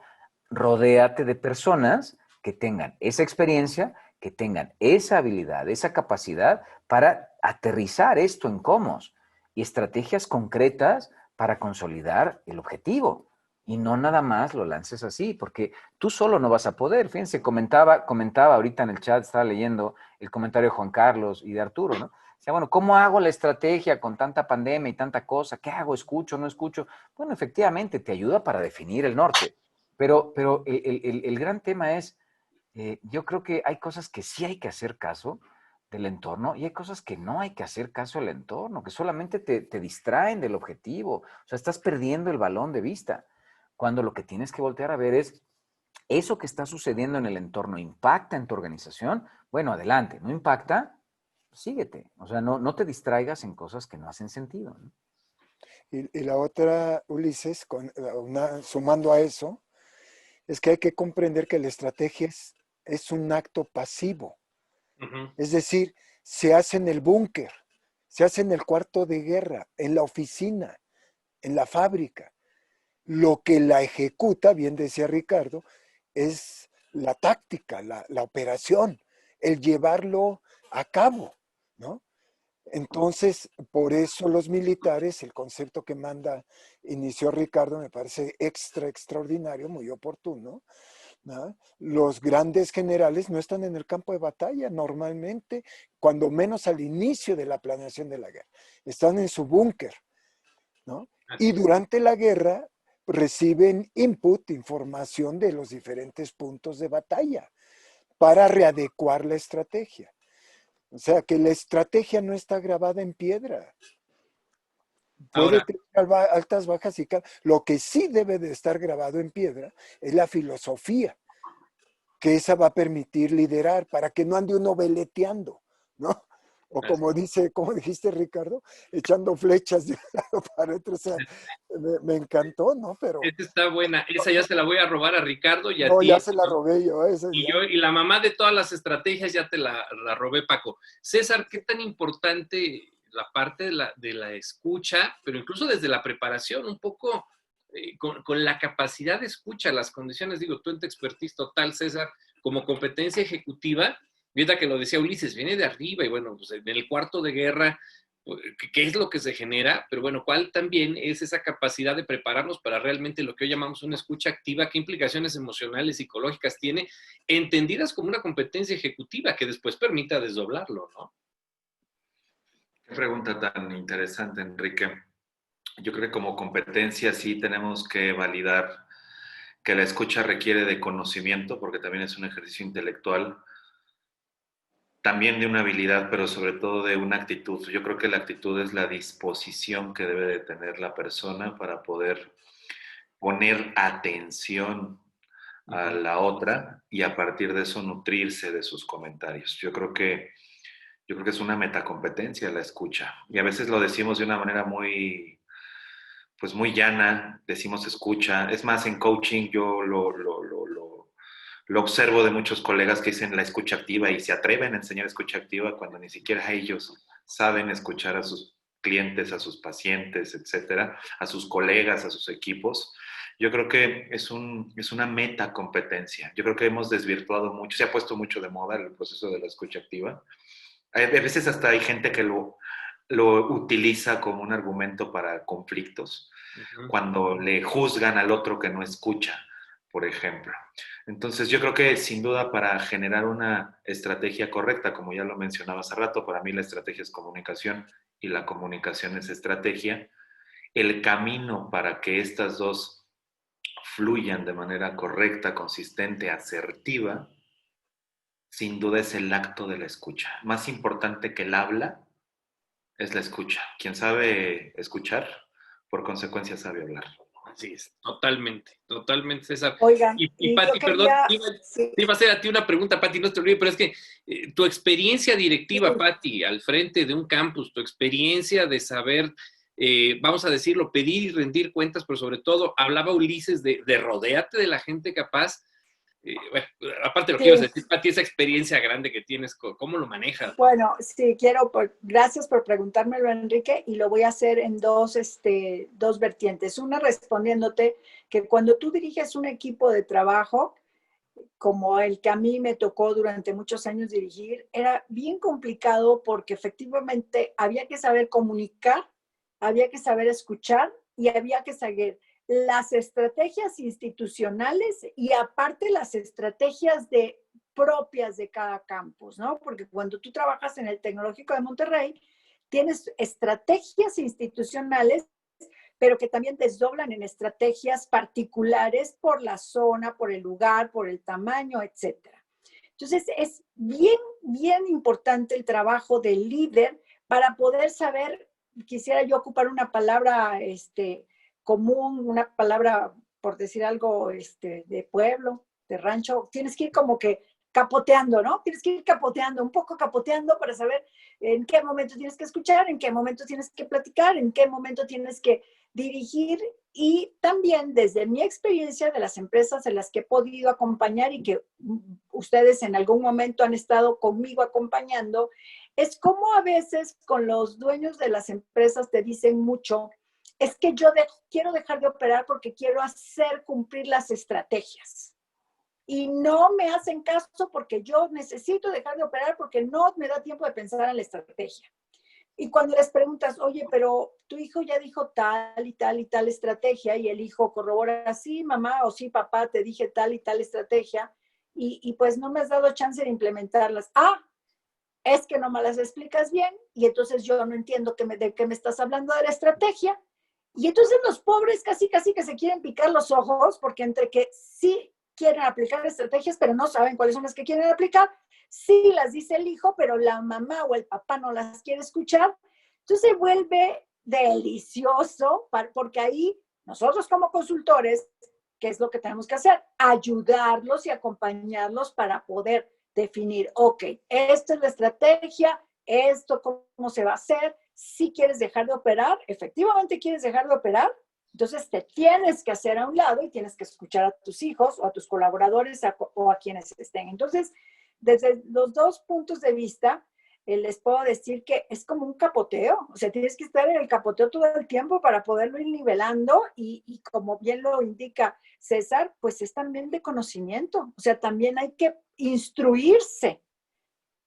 Rodéate de personas que tengan esa experiencia, que tengan esa habilidad, esa capacidad para aterrizar esto en cómo y estrategias concretas para consolidar el objetivo. Y no nada más lo lances así, porque tú solo no vas a poder. Fíjense, comentaba ahorita en el chat, estaba leyendo el comentario de Juan Carlos y de Arturo, ¿no? O sea, bueno, ¿cómo hago la estrategia con tanta pandemia y tanta cosa? ¿Qué hago? ¿Escucho? ¿No escucho? Bueno, efectivamente, te ayuda para definir el norte. Pero el gran tema es, yo creo que hay cosas que sí hay que hacer caso del entorno y hay cosas que no hay que hacer caso del entorno, que solamente te distraen del objetivo. O sea, estás perdiendo el balón de vista. Cuando lo que tienes que voltear a ver es, ¿eso que está sucediendo en el entorno impacta en tu organización? Bueno, adelante. ¿No impacta? Síguete. O sea, no te distraigas en cosas que no hacen sentido, ¿no? Y la otra, Ulises, sumando a eso, es que hay que comprender que la estrategia es un acto pasivo. Ujú. Es decir, se hace en el búnker, se hace en el cuarto de guerra, en la oficina, en la fábrica. Lo que la ejecuta, bien decía Ricardo, es la táctica, la operación, el llevarlo a cabo, ¿no? Entonces, por eso los militares, el concepto que inició Ricardo, me parece extraordinario, muy oportuno, ¿no? Los grandes generales no están en el campo de batalla normalmente, cuando menos al inicio de la planeación de la guerra. Están en su búnker, ¿no? Y durante la guerra reciben información de los diferentes puntos de batalla para readecuar la estrategia. O sea, que la estrategia no está grabada en piedra. Puede tener altas, bajas y lo que sí debe de estar grabado en piedra es la filosofía, que esa va a permitir liderar para que no ande uno veleteando, ¿no? O como dijiste, Ricardo, echando flechas de un lado para otro. O sea, me encantó, ¿no? Pero Esa está buena. Esa ya se la voy a robar a Ricardo y a no, ti. ya se la robé yo. Y la mamá de todas las estrategias ya te la robé, Paco. César, ¿qué tan importante la parte de la escucha, pero incluso desde la preparación, un poco con la capacidad de escucha, las condiciones, digo, tú en tu expertise total, César, como competencia ejecutiva, ahorita que lo decía Ulises, viene de arriba y bueno, pues en el cuarto de guerra, ¿qué es lo que se genera? Pero bueno, ¿cuál también es esa capacidad de prepararnos para realmente lo que hoy llamamos una escucha activa? ¿Qué implicaciones emocionales, psicológicas tiene? Entendidas como una competencia ejecutiva que después permita desdoblarlo, ¿no? Qué pregunta tan interesante, Enrique. Yo creo que como competencia sí tenemos que validar que la escucha requiere de conocimiento, porque también es un ejercicio intelectual, también de una habilidad, pero sobre todo de una actitud. Yo creo que la actitud es la disposición que debe de tener la persona para poder poner atención a la otra y a partir de eso nutrirse de sus comentarios. Yo creo que es una metacompetencia la escucha. Y a veces lo decimos de una manera muy, pues muy llana, decimos escucha. Es más, en coaching yo lo observo de muchos colegas que dicen la escucha activa y se atreven a enseñar escucha activa cuando ni siquiera ellos saben escuchar a sus clientes, a sus pacientes, etcétera, a sus colegas, a sus equipos. Yo creo que es una metacompetencia. Yo creo que hemos desvirtuado mucho, se ha puesto mucho de moda el proceso de la escucha activa. A veces hasta hay gente que lo utiliza como un argumento para conflictos, cuando le juzgan al otro que no escucha, por ejemplo. Entonces yo creo que sin duda para generar una estrategia correcta, como ya lo mencionaba hace rato, para mí la estrategia es comunicación y la comunicación es estrategia. El camino para que estas dos fluyan de manera correcta, consistente, asertiva, sin duda es el acto de la escucha. Más importante que el habla es la escucha. Quien sabe escuchar, por consecuencia sabe hablar. Así es, totalmente, totalmente, César. Oigan, Y Pati, yo perdón, quería... te iba a hacer a ti una pregunta, Pati, no te olvides, pero es que tu experiencia directiva, Pati, al frente de un campus, tu experiencia de saber, vamos a decirlo, pedir y rendir cuentas, pero sobre todo, hablaba Ulises de rodéate de la gente capaz. Bueno, aparte de lo que ibas a decir, Pati, esa experiencia grande que tienes, ¿cómo lo manejas? Bueno, sí, gracias por preguntármelo, Enrique, y lo voy a hacer en dos vertientes. Una, respondiéndote que cuando tú diriges un equipo de trabajo, como el que a mí me tocó durante muchos años dirigir, era bien complicado porque efectivamente había que saber comunicar, había que saber escuchar y había que saber las estrategias institucionales y aparte las estrategias propias de cada campus, ¿no? Porque cuando tú trabajas en el Tecnológico de Monterrey, tienes estrategias institucionales, pero que también desdoblan en estrategias particulares por la zona, por el lugar, por el tamaño, etcétera. Entonces, es bien, bien importante el trabajo del líder para poder saber, quisiera yo ocupar una palabra común, una palabra, por decir algo, de pueblo, de rancho, tienes que ir como que capoteando, ¿no? Tienes que ir capoteando, un poco capoteando para saber en qué momento tienes que escuchar, en qué momento tienes que platicar, en qué momento tienes que dirigir y también desde mi experiencia de las empresas en las que he podido acompañar y que ustedes en algún momento han estado conmigo acompañando, es como a veces con los dueños de las empresas te dicen mucho, es que yo quiero dejar de operar porque quiero hacer cumplir las estrategias. Y no me hacen caso porque yo necesito dejar de operar porque no me da tiempo de pensar en la estrategia. Y cuando les preguntas, oye, pero tu hijo ya dijo tal y tal y tal estrategia, y el hijo corrobora, sí, mamá, o sí, papá, te dije tal y tal estrategia, y pues no me has dado chance de implementarlas. Ah, es que no me las explicas bien, y entonces yo no entiendo de qué me estás hablando de la estrategia. Y entonces los pobres casi que se quieren picar los ojos, porque entre que sí quieren aplicar estrategias, pero no saben cuáles son las que quieren aplicar, sí las dice el hijo, pero la mamá o el papá no las quiere escuchar. Entonces se vuelve delicioso, porque ahí nosotros como consultores, ¿qué es lo que tenemos que hacer? Ayudarlos y acompañarlos para poder definir, ok, esta es la estrategia, esto cómo se va a hacer. Si quieres dejar de operar, efectivamente quieres dejar de operar, entonces te tienes que hacer a un lado y tienes que escuchar a tus hijos o a tus colaboradores o a quienes estén. Entonces, desde los dos puntos de vista, les puedo decir que es como un capoteo, o sea, tienes que estar en el capoteo todo el tiempo para poderlo ir nivelando y como bien lo indica César, pues es también de conocimiento, o sea, también hay que instruirse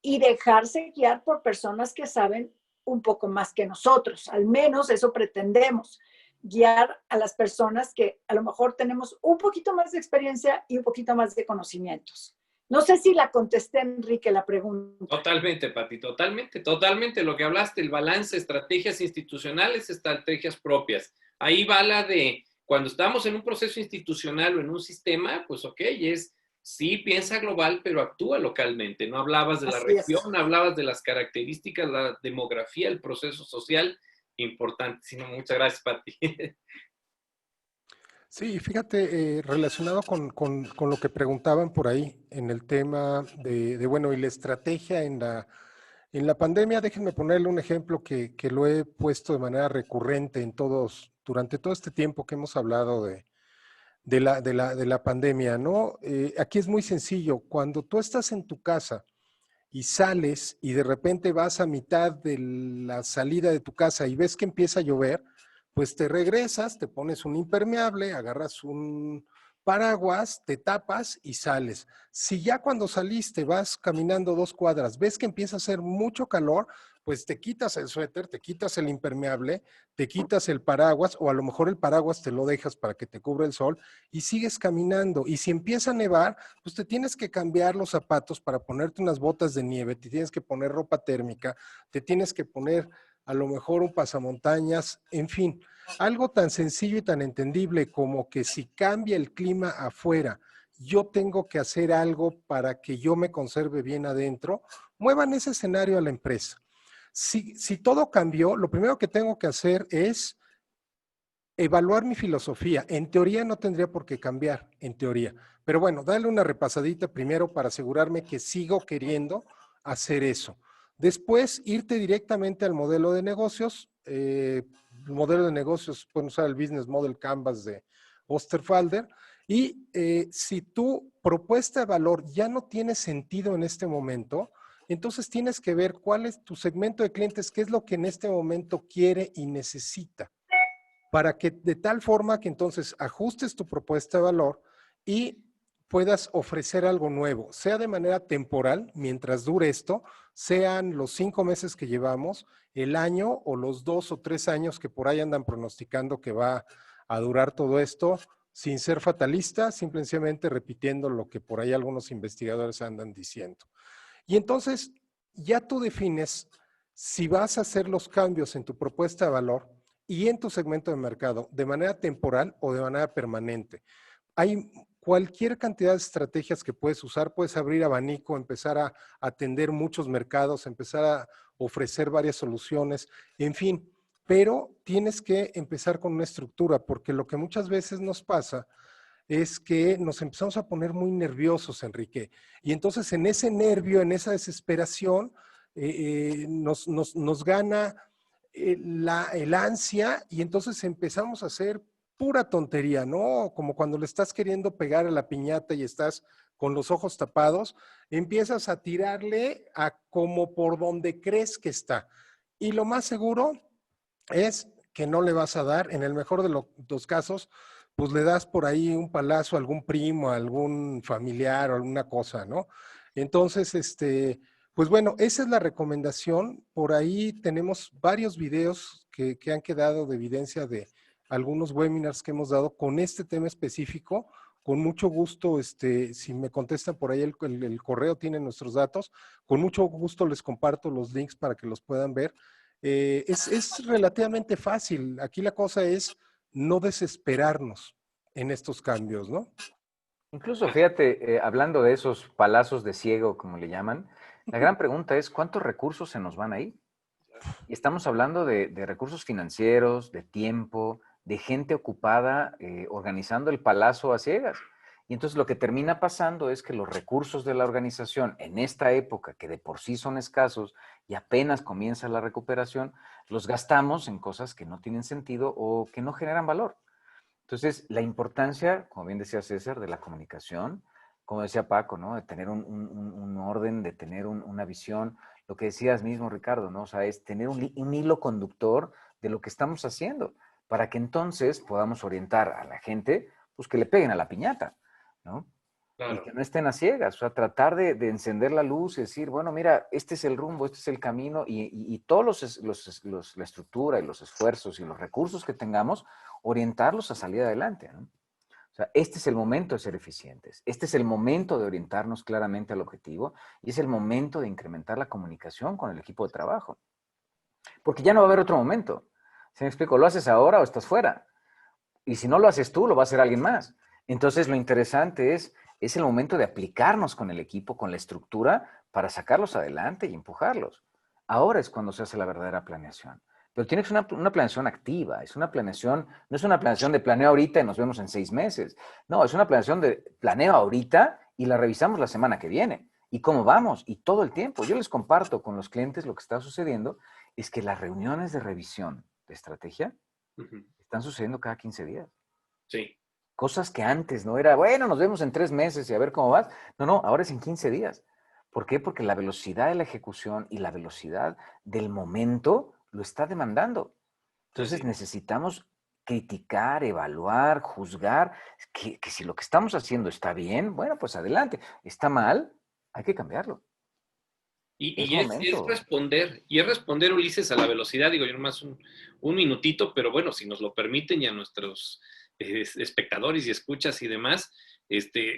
y dejarse guiar por personas que saben un poco más que nosotros, al menos eso pretendemos, guiar a las personas que a lo mejor tenemos un poquito más de experiencia y un poquito más de conocimientos. No sé si la contesté, Enrique, la pregunta. Totalmente, Pati, totalmente lo que hablaste, el balance, estrategias institucionales, estrategias propias. Ahí va la de, cuando estamos en un proceso institucional o en un sistema, pues ok, es sí piensa global, pero actúa localmente. No hablabas de la Así es. región, hablabas de las características, la demografía, el proceso social, importantísimo. Muchas gracias, Pati. Sí, fíjate, relacionado con lo que preguntaban por ahí en el tema bueno, y la estrategia en la pandemia, déjenme ponerle un ejemplo que lo he puesto de manera recurrente durante todo este tiempo que hemos hablado de la pandemia, ¿no? Aquí es muy sencillo, cuando tú estás en tu casa y sales y de repente vas a mitad de la salida de tu casa y ves que empieza a llover, pues te regresas, te pones un impermeable, agarras un paraguas, te tapas y sales. Si ya cuando saliste vas caminando 2 cuadras, ves que empieza a hacer mucho calor, pues te quitas el suéter, te quitas el impermeable, te quitas el paraguas o a lo mejor el paraguas te lo dejas para que te cubra el sol y sigues caminando. Y si empieza a nevar, pues te tienes que cambiar los zapatos para ponerte unas botas de nieve, te tienes que poner ropa térmica, te tienes que poner a lo mejor un pasamontañas, en fin, algo tan sencillo y tan entendible como que si cambia el clima afuera, yo tengo que hacer algo para que yo me conserve bien adentro, muevan ese escenario a la empresa. Si todo cambió, lo primero que tengo que hacer es evaluar mi filosofía. En teoría no tendría por qué cambiar, en teoría. Pero bueno, dale una repasadita primero para asegurarme que sigo queriendo hacer eso. Después, irte directamente al modelo de negocios. El modelo de negocios, pueden usar el Business Model Canvas de Osterwalder. Y si tu propuesta de valor ya no tiene sentido en este momento, entonces tienes que ver cuál es tu segmento de clientes, qué es lo que en este momento quiere y necesita, para que de tal forma que entonces ajustes tu propuesta de valor y puedas ofrecer algo nuevo, sea de manera temporal, mientras dure esto, sean los 5 meses que llevamos, el año o los 2 o 3 años que por ahí andan pronosticando que va a durar todo esto, sin ser fatalista, simplemente repitiendo lo que por ahí algunos investigadores andan diciendo. Y entonces ya tú defines si vas a hacer los cambios en tu propuesta de valor y en tu segmento de mercado de manera temporal o de manera permanente. Hay cualquier cantidad de estrategias que puedes usar, puedes abrir abanico, empezar a atender muchos mercados, empezar a ofrecer varias soluciones, en fin, pero tienes que empezar con una estructura, porque lo que muchas veces nos pasa es que nos empezamos a poner muy nerviosos, Enrique, y entonces en ese nervio, en esa desesperación, nos gana el ansia y entonces empezamos a hacer pura tontería, ¿no? Como cuando le estás queriendo pegar a la piñata y estás con los ojos tapados, empiezas a tirarle a como por donde crees que está. Y lo más seguro es que no le vas a dar, en el mejor de los casos, pues le das por ahí un palazo a algún primo, a algún familiar o alguna cosa, ¿no? Entonces, pues bueno, esa es la recomendación. Por ahí tenemos varios videos que han quedado de evidencia de algunos webinars que hemos dado con este tema específico. Con mucho gusto, si me contestan por ahí el correo, tienen nuestros datos. Con mucho gusto les comparto los links para que los puedan ver. Es relativamente fácil. Aquí la cosa es no desesperarnos en estos cambios, ¿no? Incluso, fíjate, hablando de esos palazos de ciego, como le llaman, la gran pregunta es, ¿cuántos recursos se nos van a ir? Y estamos hablando de recursos financieros, de tiempo, de gente ocupada organizando el palazo a ciegas. Y entonces lo que termina pasando es que los recursos de la organización en esta época, que de por sí son escasos y apenas comienza la recuperación, los gastamos en cosas que no tienen sentido o que no generan valor. Entonces, la importancia, como bien decía César, de la comunicación, como decía Paco, ¿no? De tener un orden, de tener una visión, lo que decías mismo, Ricardo, ¿no? O sea, es tener un hilo conductor de lo que estamos haciendo, para que entonces podamos orientar a la gente, pues que le peguen a la piñata, ¿no? Claro. Y que no estén a ciegas, o sea, tratar de encender la luz y decir, bueno, mira, este es el rumbo, este es el camino, y todos la estructura y los esfuerzos y los recursos que tengamos, orientarlos a salir adelante, ¿no? O sea, este es el momento de ser eficientes, este es el momento de orientarnos claramente al objetivo y es el momento de incrementar la comunicación con el equipo de trabajo. Porque ya no va a haber otro momento. ¿Se me explico? ¿Lo haces ahora o estás fuera? Y si no lo haces tú, lo va a hacer alguien más. Entonces, lo interesante es Es el momento de aplicarnos con el equipo, con la estructura, para sacarlos adelante y empujarlos. Ahora es cuando se hace la verdadera planeación. Pero tiene que ser una planeación activa, es una planeación, no es una planeación de planeo ahorita y nos vemos en 6 meses. No, es una planeación de planeo ahorita y la revisamos la semana que viene. ¿Y cómo vamos? Y todo el tiempo. Yo les comparto con los clientes lo que está sucediendo, es que las reuniones de revisión de estrategia están sucediendo cada 15 días. Sí. Cosas que antes no era, bueno, nos vemos en 3 meses y a ver cómo vas. No, ahora es en 15 días. ¿Por qué? Porque la velocidad de la ejecución y la velocidad del momento lo está demandando. Entonces necesitamos criticar, evaluar, juzgar, que si lo que estamos haciendo está bien, bueno, pues adelante. Está mal, hay que cambiarlo. Y es responder, Ulises, a la velocidad, digo yo nomás un minutito, pero bueno, si nos lo permiten y a nuestros espectadores y escuchas y demás,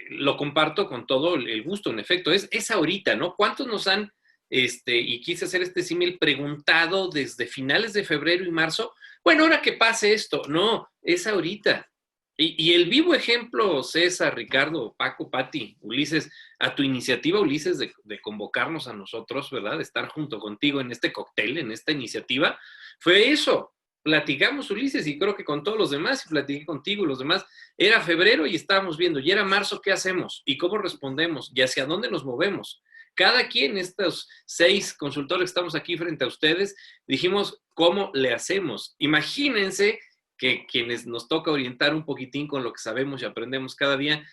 lo comparto con todo el gusto, en efecto, es ahorita, ¿no? ¿Cuántos nos han, y quise hacer este símil, preguntado desde finales de febrero y marzo, bueno, ahora que pase esto? No, es ahorita. Y el vivo ejemplo, César, Ricardo, Paco, Pati, Ulises, a tu iniciativa, Ulises, de convocarnos a nosotros, ¿verdad? De estar junto contigo en este cóctel, en esta iniciativa, fue eso. Platicamos, Ulises, y creo que con todos los demás, y platiqué contigo y los demás, era febrero y estábamos viendo, y era marzo, ¿qué hacemos? ¿Y cómo respondemos? ¿Y hacia dónde nos movemos? Cada quien, estos 6 consultores que estamos aquí frente a ustedes, dijimos, ¿cómo le hacemos? Imagínense que quienes nos toca orientar un poquitín con lo que sabemos y aprendemos cada día,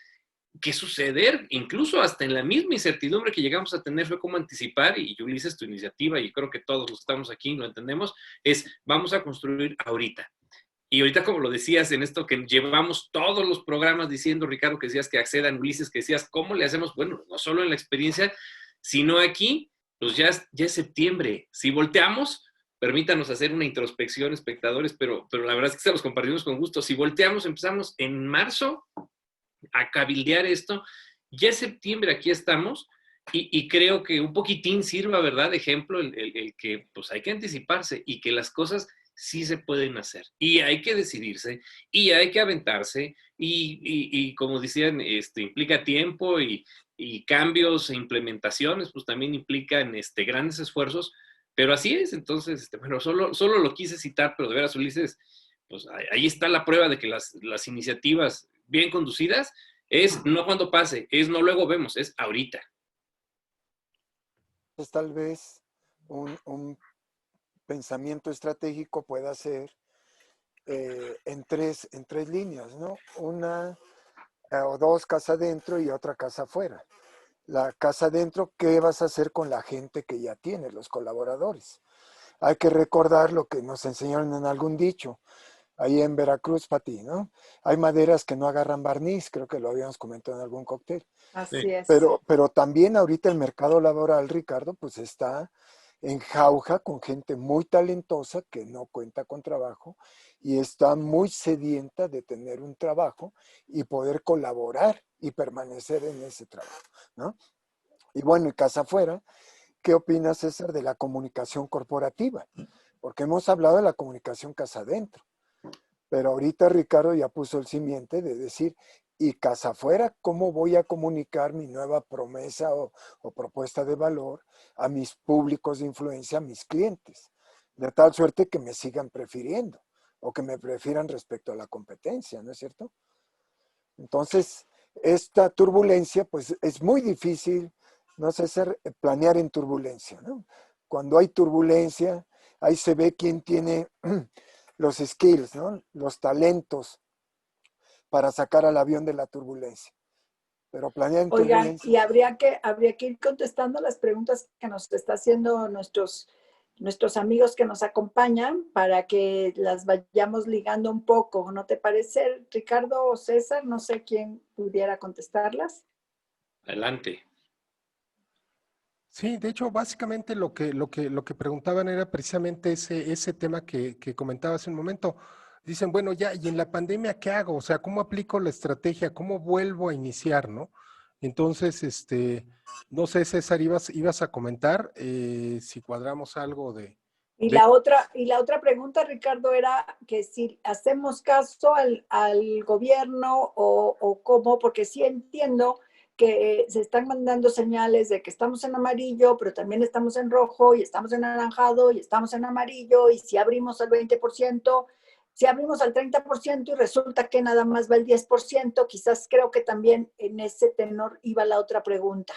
qué suceder, incluso hasta en la misma incertidumbre que llegamos a tener fue cómo anticipar, y Ulises, tu iniciativa, y creo que todos los que estamos aquí lo entendemos, es vamos a construir ahorita. Y ahorita, como lo decías en esto que llevamos todos los programas diciendo, Ricardo, que decías que accedan, Ulises, que decías, ¿cómo le hacemos? Bueno, no solo en la experiencia, sino aquí, pues ya es septiembre. Si volteamos, permítanos hacer una introspección, espectadores, pero la verdad es que se los compartimos con gusto. Si volteamos, empezamos en marzo a cabildear esto, ya es septiembre, aquí estamos, y creo que un poquitín sirva, ¿verdad?, de ejemplo el que pues hay que anticiparse y que las cosas sí se pueden hacer, y hay que decidirse, y hay que aventarse, y como decían, implica tiempo y cambios e implementaciones, pues también implican grandes esfuerzos, pero así es. Entonces, bueno, solo lo quise citar, pero de veras, Ulises, pues ahí está la prueba de que las iniciativas bien conducidas es no cuando pase, es no luego vemos, es ahorita. Pues tal vez un pensamiento estratégico pueda ser en tres líneas, ¿no? Una o dos casa adentro y otra casa afuera. La casa adentro, ¿qué vas a hacer con la gente que ya tienes, los colaboradores? Hay que recordar lo que nos enseñaron en algún dicho, ahí en Veracruz, Pati, ¿no? Hay maderas que no agarran barniz, creo que lo habíamos comentado en algún cóctel. Así es. Pero también ahorita el mercado laboral, Ricardo, pues está en jauja con gente muy talentosa que no cuenta con trabajo y está muy sedienta de tener un trabajo y poder colaborar y permanecer en ese trabajo, ¿no? Y bueno, y casa afuera, ¿qué opinas, César, de la comunicación corporativa? Porque hemos hablado de la comunicación casa adentro, pero ahorita Ricardo ya puso el simiente de decir, y casa afuera, ¿cómo voy a comunicar mi nueva promesa o propuesta de valor a mis públicos de influencia, a mis clientes? De tal suerte que me sigan prefiriendo o que me prefieran respecto a la competencia, ¿no es cierto? Entonces, esta turbulencia, pues es muy difícil, no sé, planear en turbulencia, ¿no? Cuando hay turbulencia, ahí se ve quién tiene los skills, ¿no? Los talentos para sacar al avión de la turbulencia. Pero planear en turbulencia. Y habría que ir contestando las preguntas que nos está haciendo nuestros amigos que nos acompañan para que las vayamos ligando un poco. ¿No te parece, Ricardo o César? No sé quién pudiera contestarlas. Adelante. Sí, de hecho, básicamente lo que preguntaban era precisamente ese tema que comentaba hace un momento. Dicen, bueno, ya, ¿y en la pandemia qué hago? O sea, ¿cómo aplico la estrategia? ¿Cómo vuelvo a iniciar, no? Entonces, no sé, César, ibas a comentar si cuadramos algo de... Y la otra pregunta, Ricardo, era que si hacemos caso al gobierno o cómo, porque sí entiendo que se están mandando señales de que estamos en amarillo, pero también estamos en rojo y estamos en anaranjado y estamos en amarillo y si abrimos al 20%, si abrimos al 30% y resulta que nada más va el 10%, quizás creo que también en ese tenor iba la otra pregunta.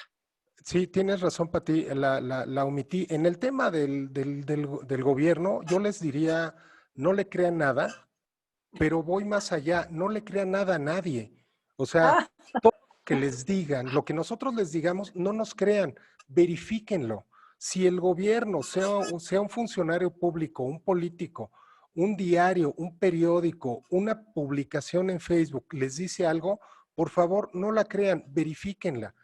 Sí, tienes razón, Pati, la omití. En el tema del gobierno, yo les diría, no le crean nada, pero voy más allá, no le crean nada a nadie. O sea, Ah, todo lo que les digan, lo que nosotros les digamos, no nos crean, verifíquenlo. Si el gobierno, sea un funcionario público, un político, un diario, un periódico, una publicación en Facebook, les dice algo, por favor, no la crean, verifíquenla.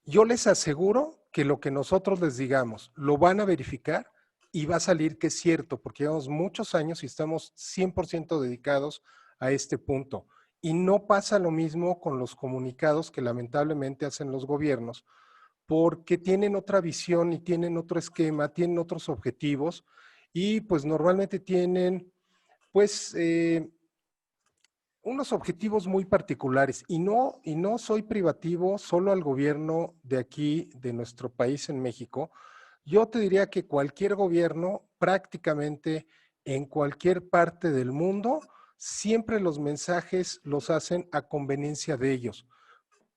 Yo les aseguro que lo que nosotros les digamos lo van a verificar y va a salir que es cierto, porque llevamos muchos años y estamos 100% dedicados a este punto. Y no pasa lo mismo con los comunicados que lamentablemente hacen los gobiernos, porque tienen otra visión y tienen otro esquema, tienen otros objetivos y pues normalmente tienen pues unos objetivos muy particulares y no soy privativo solo al gobierno de aquí, de nuestro país en México. Yo te diría que cualquier gobierno, prácticamente en cualquier parte del mundo, siempre los mensajes los hacen a conveniencia de ellos.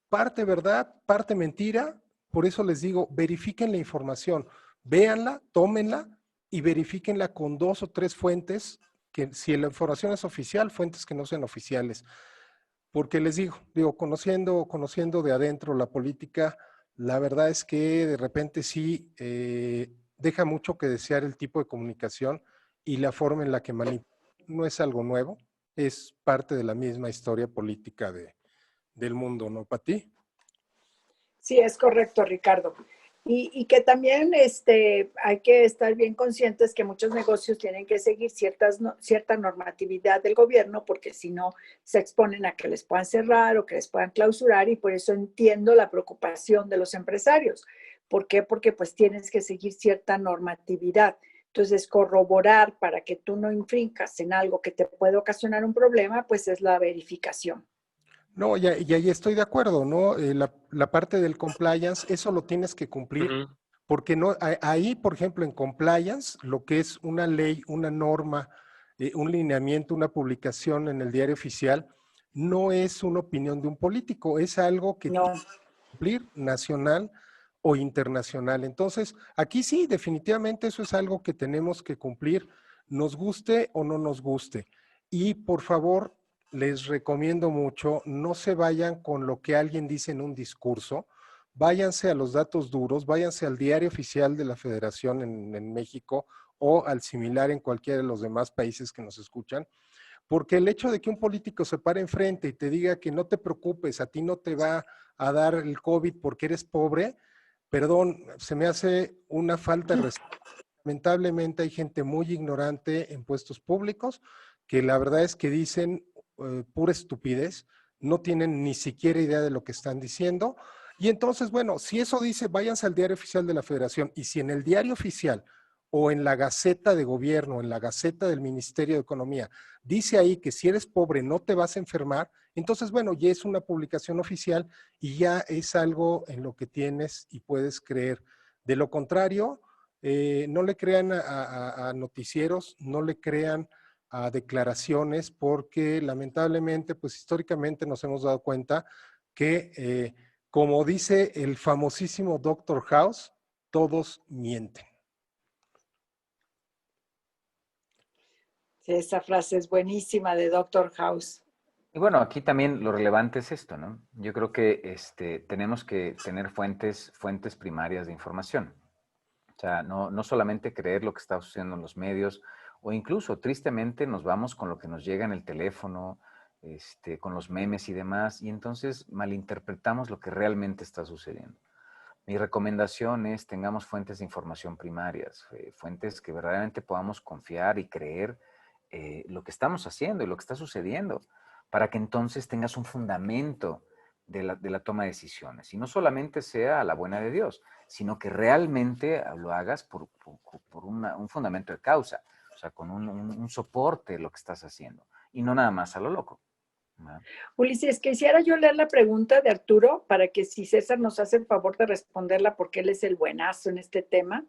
Parte verdad, parte mentira, por eso les digo, verifiquen la información, véanla, tómenla y verifíquenla con 2 o 3 fuentes, que si la información es oficial, fuentes que no sean oficiales. Porque les digo, conociendo de adentro la política, la verdad es que de repente sí deja mucho que desear el tipo de comunicación y la forma en la que manipula. No es algo nuevo, es parte de la misma historia política del mundo, ¿no, Pati? sí, es correcto, Ricardo. Y que también hay que estar bien conscientes que muchos negocios tienen que seguir cierta normatividad del gobierno, porque si no se exponen a que les puedan cerrar o que les puedan clausurar, y por eso entiendo la preocupación de los empresarios. ¿Por qué? Porque pues tienes que seguir cierta normatividad. Entonces, corroborar para que tú no infrinjas en algo que te puede ocasionar un problema, pues es la verificación. No, y ahí estoy de acuerdo, ¿no? La parte del compliance, eso lo tienes que cumplir, Ujú. porque no, ahí, por ejemplo, en compliance, lo que es una ley, una norma, un lineamiento, una publicación en el diario oficial, no es una opinión de un político, es algo que tiene No, que cumplir nacional o internacional. Entonces, aquí sí, definitivamente eso es algo que tenemos que cumplir, nos guste o no nos guste. Y por favor, les recomiendo mucho, no se vayan con lo que alguien dice en un discurso, váyanse a los datos duros, váyanse al diario oficial de la Federación en México o al similar en cualquiera de los demás países que nos escuchan, porque el hecho de que un político se pare enfrente y te diga que no te preocupes, a ti no te va a dar el COVID porque eres pobre, perdón, se me hace una falta de respeto. Lamentablemente hay gente muy ignorante en puestos públicos que la verdad es que dicen pura estupidez, no tienen ni siquiera idea de lo que están diciendo. Y entonces, bueno, si eso dice, váyanse al diario oficial de la Federación y si en el diario oficial o en la Gaceta de Gobierno, en la Gaceta del Ministerio de Economía, dice ahí que si eres pobre no te vas a enfermar, entonces, bueno, ya es una publicación oficial y ya es algo en lo que tienes y puedes creer. De lo contrario, no le crean a noticieros, no le crean a declaraciones, porque lamentablemente, pues históricamente nos hemos dado cuenta que, como dice el famosísimo Doctor House, todos mienten. sí, esa frase es buenísima de Doctor House. Y bueno, aquí también lo relevante es esto, ¿no? Yo creo que tenemos que tener fuentes primarias de información. O sea, no solamente creer lo que está sucediendo en los medios, o incluso, tristemente, nos vamos con lo que nos llega en el teléfono, con los memes y demás, y entonces malinterpretamos lo que realmente está sucediendo. Mi recomendación es tengamos fuentes de información primarias, fuentes que verdaderamente podamos confiar y creer lo que estamos haciendo y lo que está sucediendo, para que entonces tengas un fundamento de la toma de decisiones. Y no solamente sea a la buena de Dios, sino que realmente lo hagas por un fundamento de causa, o sea, con un soporte de lo que estás haciendo, y no nada más a lo loco. Ulises, quisiera yo leer la pregunta de Arturo para que si César nos hace el favor de responderla porque él es el buenazo en este tema.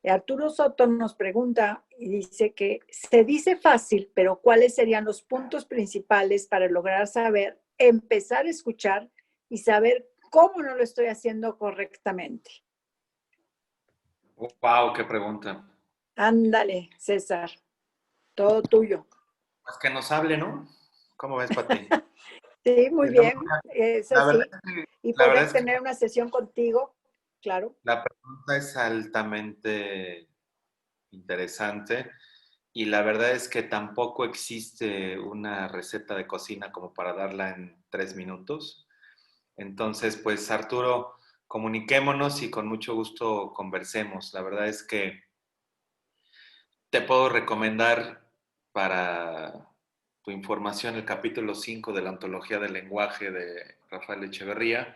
Arturo Soto nos pregunta y dice que se dice fácil, pero ¿cuáles serían los puntos principales para lograr saber, empezar a escuchar y saber cómo no lo estoy haciendo correctamente? Wow, qué pregunta. Ándale, César, todo tuyo. Pues que nos hable, ¿no? ¿Cómo ves, Pati? Sí, muy bien, es La así. verdad es que, Y la verdad poder es que tener una sesión contigo, claro. la pregunta es altamente interesante y la verdad es que tampoco existe una receta de cocina como para darla en 3 minutos. Entonces, pues Arturo, comuniquémonos y con mucho gusto conversemos. La verdad es que te puedo recomendar para tu información el capítulo 5 de la Antología del Lenguaje de Rafael Echeverría,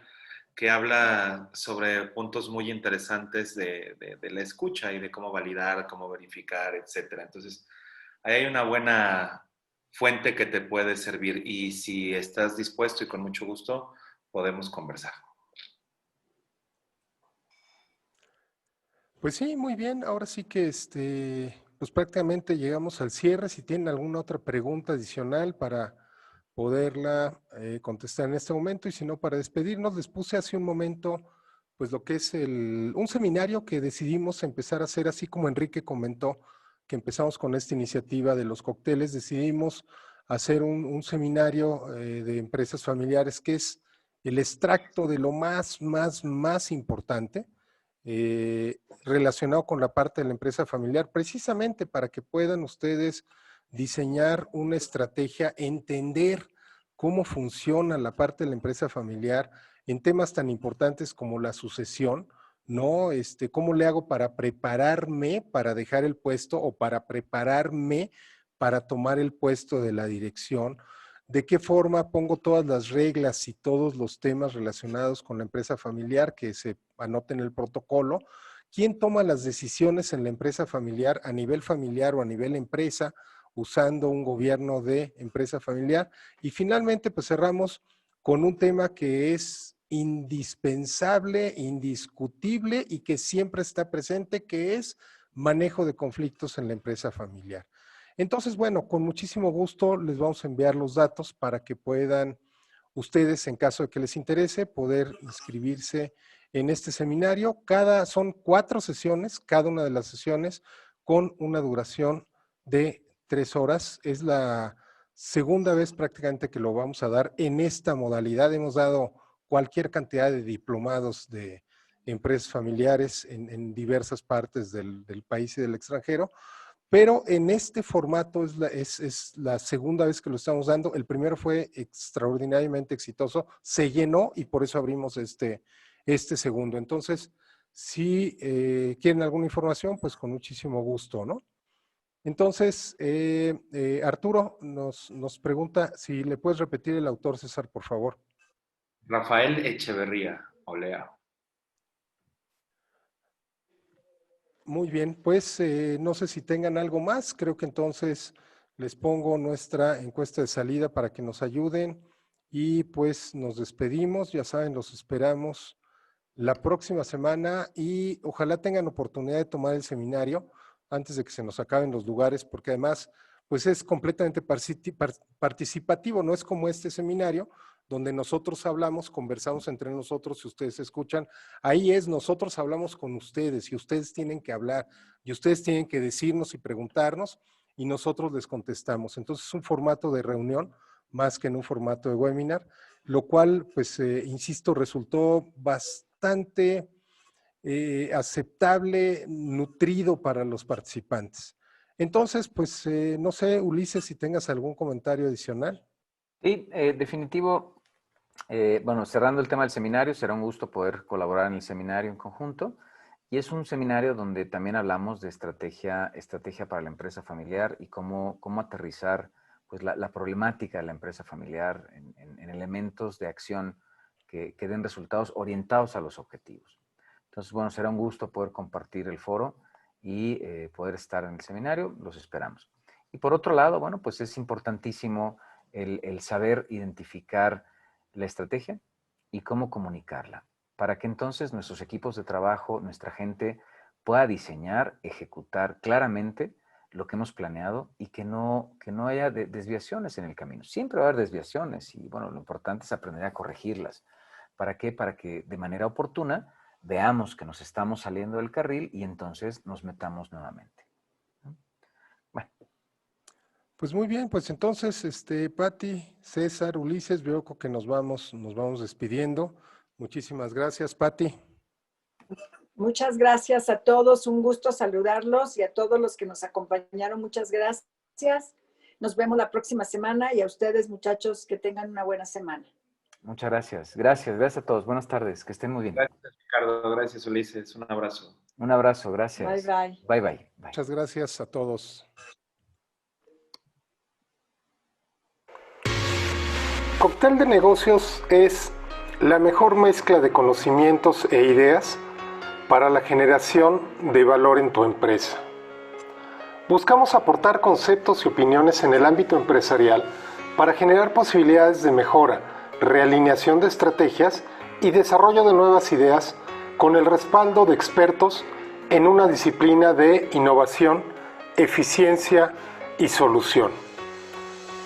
que habla sobre puntos muy interesantes de la escucha y de cómo validar, cómo verificar, etcétera. Entonces, ahí hay una buena fuente que te puede servir y si estás dispuesto y con mucho gusto, podemos conversar. Pues sí, muy bien. Ahora sí que pues prácticamente llegamos al cierre. Si tienen alguna otra pregunta adicional para poderla contestar en este momento y si no, para despedirnos, les puse hace un momento pues lo que es un seminario que decidimos empezar a hacer, así como Enrique comentó que empezamos con esta iniciativa de los cócteles, decidimos hacer un seminario de empresas familiares que es el extracto de lo más importante relacionado con la parte de la empresa familiar, precisamente para que puedan ustedes diseñar una estrategia, entender cómo funciona la parte de la empresa familiar en temas tan importantes como la sucesión, ¿no? ¿Cómo le hago para prepararme para dejar el puesto o para prepararme para tomar el puesto de la dirección? ¿De qué forma pongo todas las reglas y todos los temas relacionados con la empresa familiar que se anoten en el protocolo? ¿Quién toma las decisiones en la empresa familiar a nivel familiar o a nivel empresa usando un gobierno de empresa familiar? Y finalmente, pues cerramos con un tema que es indispensable, indiscutible y que siempre está presente, que es manejo de conflictos en la empresa familiar. Entonces, bueno, con muchísimo gusto les vamos a enviar los datos para que puedan ustedes, en caso de que les interese, poder inscribirse en este seminario. Son 4 sesiones, cada una de las sesiones con una duración de 3 horas. Es la segunda vez prácticamente que lo vamos a dar en esta modalidad. Hemos dado cualquier cantidad de diplomados de empresas familiares en diversas partes del país y del extranjero, pero en este formato es la segunda vez que lo estamos dando. El primero fue extraordinariamente exitoso, se llenó y por eso abrimos este segundo. Entonces, si quieren alguna información, pues con muchísimo gusto, ¿no? Entonces, Arturo nos pregunta si le puedes repetir el autor, César, por favor. Rafael Echeverría, Olea. Muy bien, pues no sé si tengan algo más. Creo que entonces les pongo nuestra encuesta de salida para que nos ayuden y pues nos despedimos. Ya saben, los esperamos la próxima semana y ojalá tengan oportunidad de tomar el seminario antes de que se nos acaben los lugares, porque además pues es completamente participativo, no es como este seminario donde nosotros hablamos, conversamos entre nosotros y ustedes escuchan. Ahí es, nosotros hablamos con ustedes y ustedes tienen que hablar y ustedes tienen que decirnos y preguntarnos y nosotros les contestamos. Entonces es un formato de reunión más que en un formato de webinar, lo cual, pues, insisto, resultó bastante aceptable, nutrido para los participantes. Entonces, pues, no sé, Ulises, si tengas algún comentario adicional. Sí, definitivo. Bueno, cerrando el tema del seminario, será un gusto poder colaborar en el seminario en conjunto. Y es un seminario donde también hablamos de estrategia para la empresa familiar y cómo aterrizar pues, la problemática de la empresa familiar en elementos de acción que den resultados orientados a los objetivos. Entonces, bueno, será un gusto poder compartir el foro y poder estar en el seminario. Los esperamos. Y por otro lado, bueno, pues es importantísimo el saber identificar la estrategia y cómo comunicarla, para que entonces nuestros equipos de trabajo, nuestra gente pueda diseñar, ejecutar claramente lo que hemos planeado y que no haya desviaciones en el camino. Siempre va a haber desviaciones y bueno, lo importante es aprender a corregirlas. ¿Para qué? Para que de manera oportuna veamos que nos estamos saliendo del carril y entonces nos metamos nuevamente. Bueno. Pues muy bien, pues entonces, Pati, César, Ulises, veo que nos vamos despidiendo. Muchísimas gracias, Pati. Muchas gracias a todos, un gusto saludarlos y a todos los que nos acompañaron, muchas gracias. Nos vemos la próxima semana y a ustedes, muchachos, que tengan una buena semana. Muchas gracias. Gracias a todos. Buenas tardes, que estén muy bien. Gracias, Ricardo. Gracias, Ulises. Un abrazo. Un abrazo, gracias. Bye. Muchas gracias a todos. Cóctel de Negocios es la mejor mezcla de conocimientos e ideas para la generación de valor en tu empresa. Buscamos aportar conceptos y opiniones en el ámbito empresarial para generar posibilidades de mejora, realineación de estrategias y desarrollo de nuevas ideas con el respaldo de expertos en una disciplina de innovación, eficiencia y solución.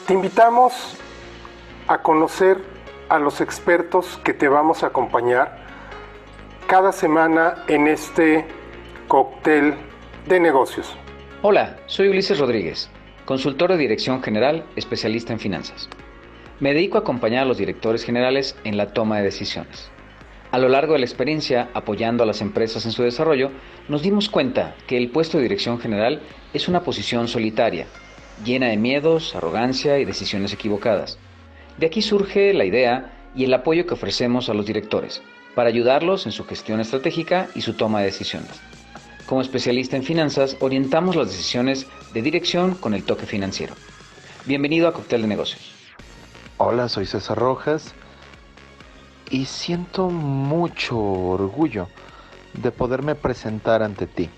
Te invitamos a conocer a los expertos que te vamos a acompañar cada semana en este cóctel de negocios. Hola, soy Ulises Rodríguez, consultor de dirección general, especialista en finanzas. Me dedico a acompañar a los directores generales en la toma de decisiones. A lo largo de la experiencia, apoyando a las empresas en su desarrollo, nos dimos cuenta que el puesto de dirección general es una posición solitaria, llena de miedos, arrogancia y decisiones equivocadas. De aquí surge la idea y el apoyo que ofrecemos a los directores para ayudarlos en su gestión estratégica y su toma de decisiones. Como especialista en finanzas, orientamos las decisiones de dirección con el toque financiero. Bienvenido a Cóctel de Negocios. Hola, soy César Rojas y siento mucho orgullo de poderme presentar ante ti,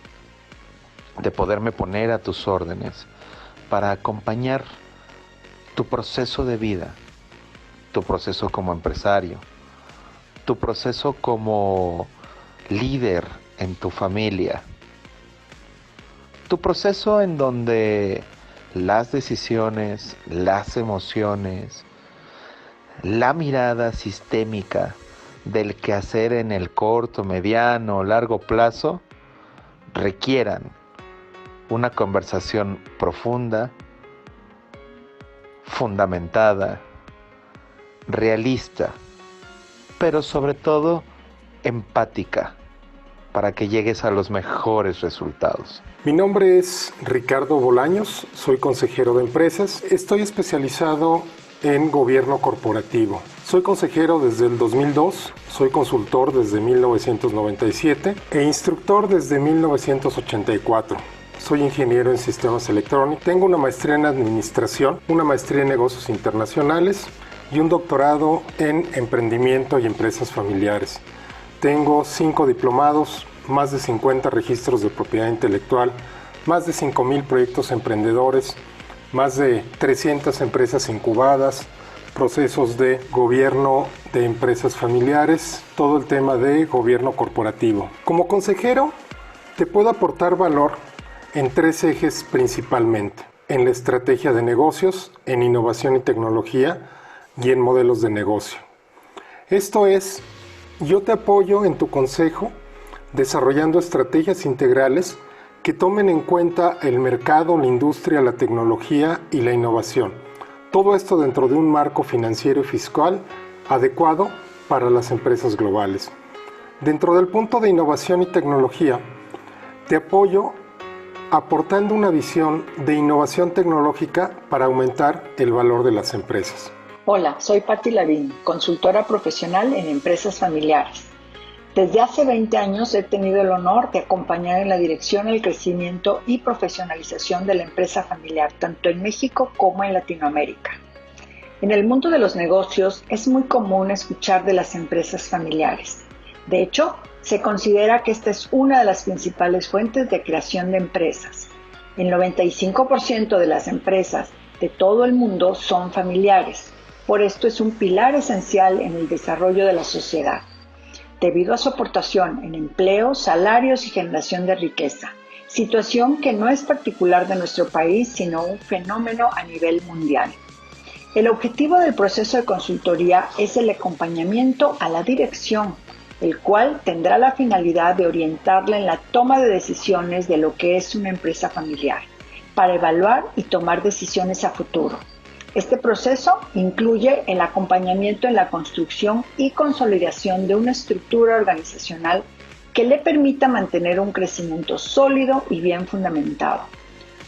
de poderme poner a tus órdenes para acompañar tu proceso de vida, tu proceso como empresario, tu proceso como líder en tu familia, tu proceso en donde las decisiones, las emociones, la mirada sistémica del quehacer en el corto, mediano o largo plazo requieran una conversación profunda, fundamentada, realista, pero sobre todo empática, para que llegues a los mejores resultados. Mi nombre es Ricardo Bolaños, soy consejero de empresas. Estoy especializado en gobierno corporativo. Soy consejero desde el 2002, soy consultor desde 1997 e instructor desde 1984. Soy ingeniero en sistemas electrónicos, tengo una maestría en administración, una maestría en negocios internacionales y un doctorado en emprendimiento y empresas familiares. Tengo 5 diplomados, más de 50 registros de propiedad intelectual, más de 5,000 proyectos emprendedores, más de 300 empresas incubadas, procesos de gobierno de empresas familiares, todo el tema de gobierno corporativo. Como consejero, te puedo aportar valor en 3 ejes principalmente: en la estrategia de negocios, en innovación y tecnología y en modelos de negocio. Esto es, yo te apoyo en tu consejo desarrollando estrategias integrales que tomen en cuenta el mercado, la industria, la tecnología y la innovación. Todo esto dentro de un marco financiero y fiscal adecuado para las empresas globales. Dentro del punto de innovación y tecnología, te apoyo aportando una visión de innovación tecnológica para aumentar el valor de las empresas. Hola, soy Pati Lavín, consultora profesional en empresas familiares. Desde hace 20 años he tenido el honor de acompañar en la dirección, el crecimiento y profesionalización de la empresa familiar, tanto en México como en Latinoamérica. En el mundo de los negocios es muy común escuchar de las empresas familiares. De hecho, se considera que esta es una de las principales fuentes de creación de empresas. El 95% de las empresas de todo el mundo son familiares. Por esto es un pilar esencial en el desarrollo de la sociedad, debido a su aportación en empleo, salarios y generación de riqueza, situación que no es particular de nuestro país, sino un fenómeno a nivel mundial. El objetivo del proceso de consultoría es el acompañamiento a la dirección, el cual tendrá la finalidad de orientarla en la toma de decisiones de lo que es una empresa familiar, para evaluar y tomar decisiones a futuro. Este proceso incluye el acompañamiento en la construcción y consolidación de una estructura organizacional que le permita mantener un crecimiento sólido y bien fundamentado,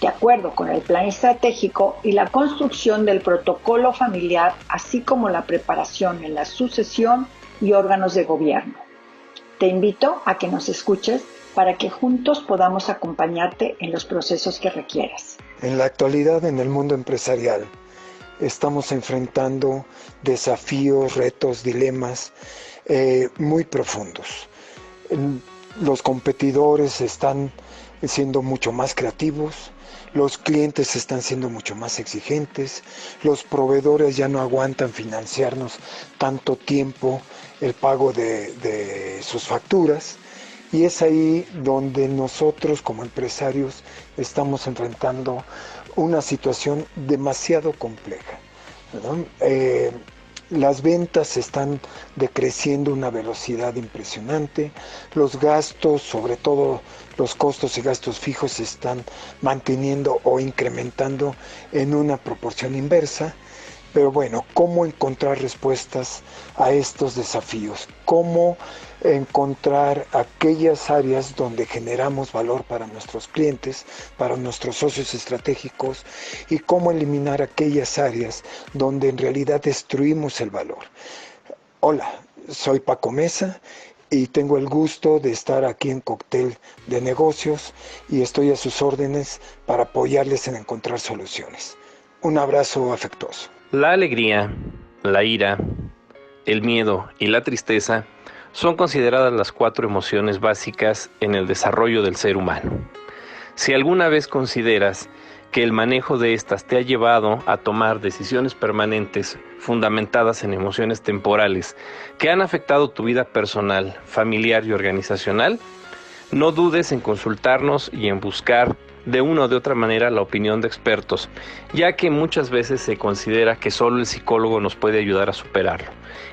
de acuerdo con el plan estratégico y la construcción del protocolo familiar, así como la preparación en la sucesión y órganos de gobierno. Te invito a que nos escuches para que juntos podamos acompañarte en los procesos que requieras. En la actualidad, en el mundo empresarial, estamos enfrentando desafíos, retos, dilemas muy profundos. Los competidores están siendo mucho más creativos, los clientes están siendo mucho más exigentes, los proveedores ya no aguantan financiarnos tanto tiempo el pago de sus facturas, y es ahí donde nosotros como empresarios estamos enfrentando una situación demasiado compleja, ¿no? Las ventas están decreciendo a una velocidad impresionante, los gastos, sobre todo los costos y gastos fijos, se están manteniendo o incrementando en una proporción inversa. Pero bueno, ¿cómo encontrar respuestas a estos desafíos? ¿Cómo encontrar aquellas áreas donde generamos valor para nuestros clientes, para nuestros socios estratégicos, y cómo eliminar aquellas áreas donde en realidad destruimos el valor? Hola, soy Paco Mesa y tengo el gusto de estar aquí en Cóctel de Negocios y estoy a sus órdenes para apoyarles en encontrar soluciones. Un abrazo afectuoso. La alegría, la ira, el miedo y la tristeza son consideradas las 4 emociones básicas en el desarrollo del ser humano. Si alguna vez consideras que el manejo de estas te ha llevado a tomar decisiones permanentes fundamentadas en emociones temporales que han afectado tu vida personal, familiar y organizacional, no dudes en consultarnos y en buscar de una o de otra manera la opinión de expertos, ya que muchas veces se considera que solo el psicólogo nos puede ayudar a superarlo.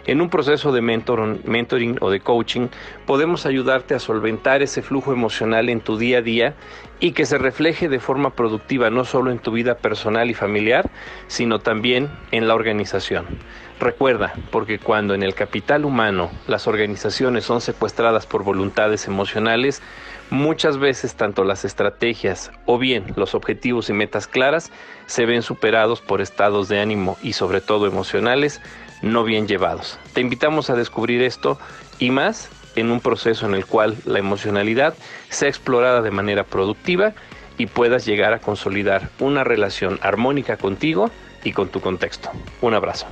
En un proceso de mentoring o de coaching podemos ayudarte a solventar ese flujo emocional en tu día a día y que se refleje de forma productiva no solo en tu vida personal y familiar, sino también en la organización. Recuerda, porque cuando en el capital humano las organizaciones son secuestradas por voluntades emocionales, muchas veces tanto las estrategias o bien los objetivos y metas claras se ven superados por estados de ánimo y sobre todo emocionales no bien llevados. Te invitamos a descubrir esto y más en un proceso en el cual la emocionalidad sea explorada de manera productiva y puedas llegar a consolidar una relación armónica contigo y con tu contexto. Un abrazo.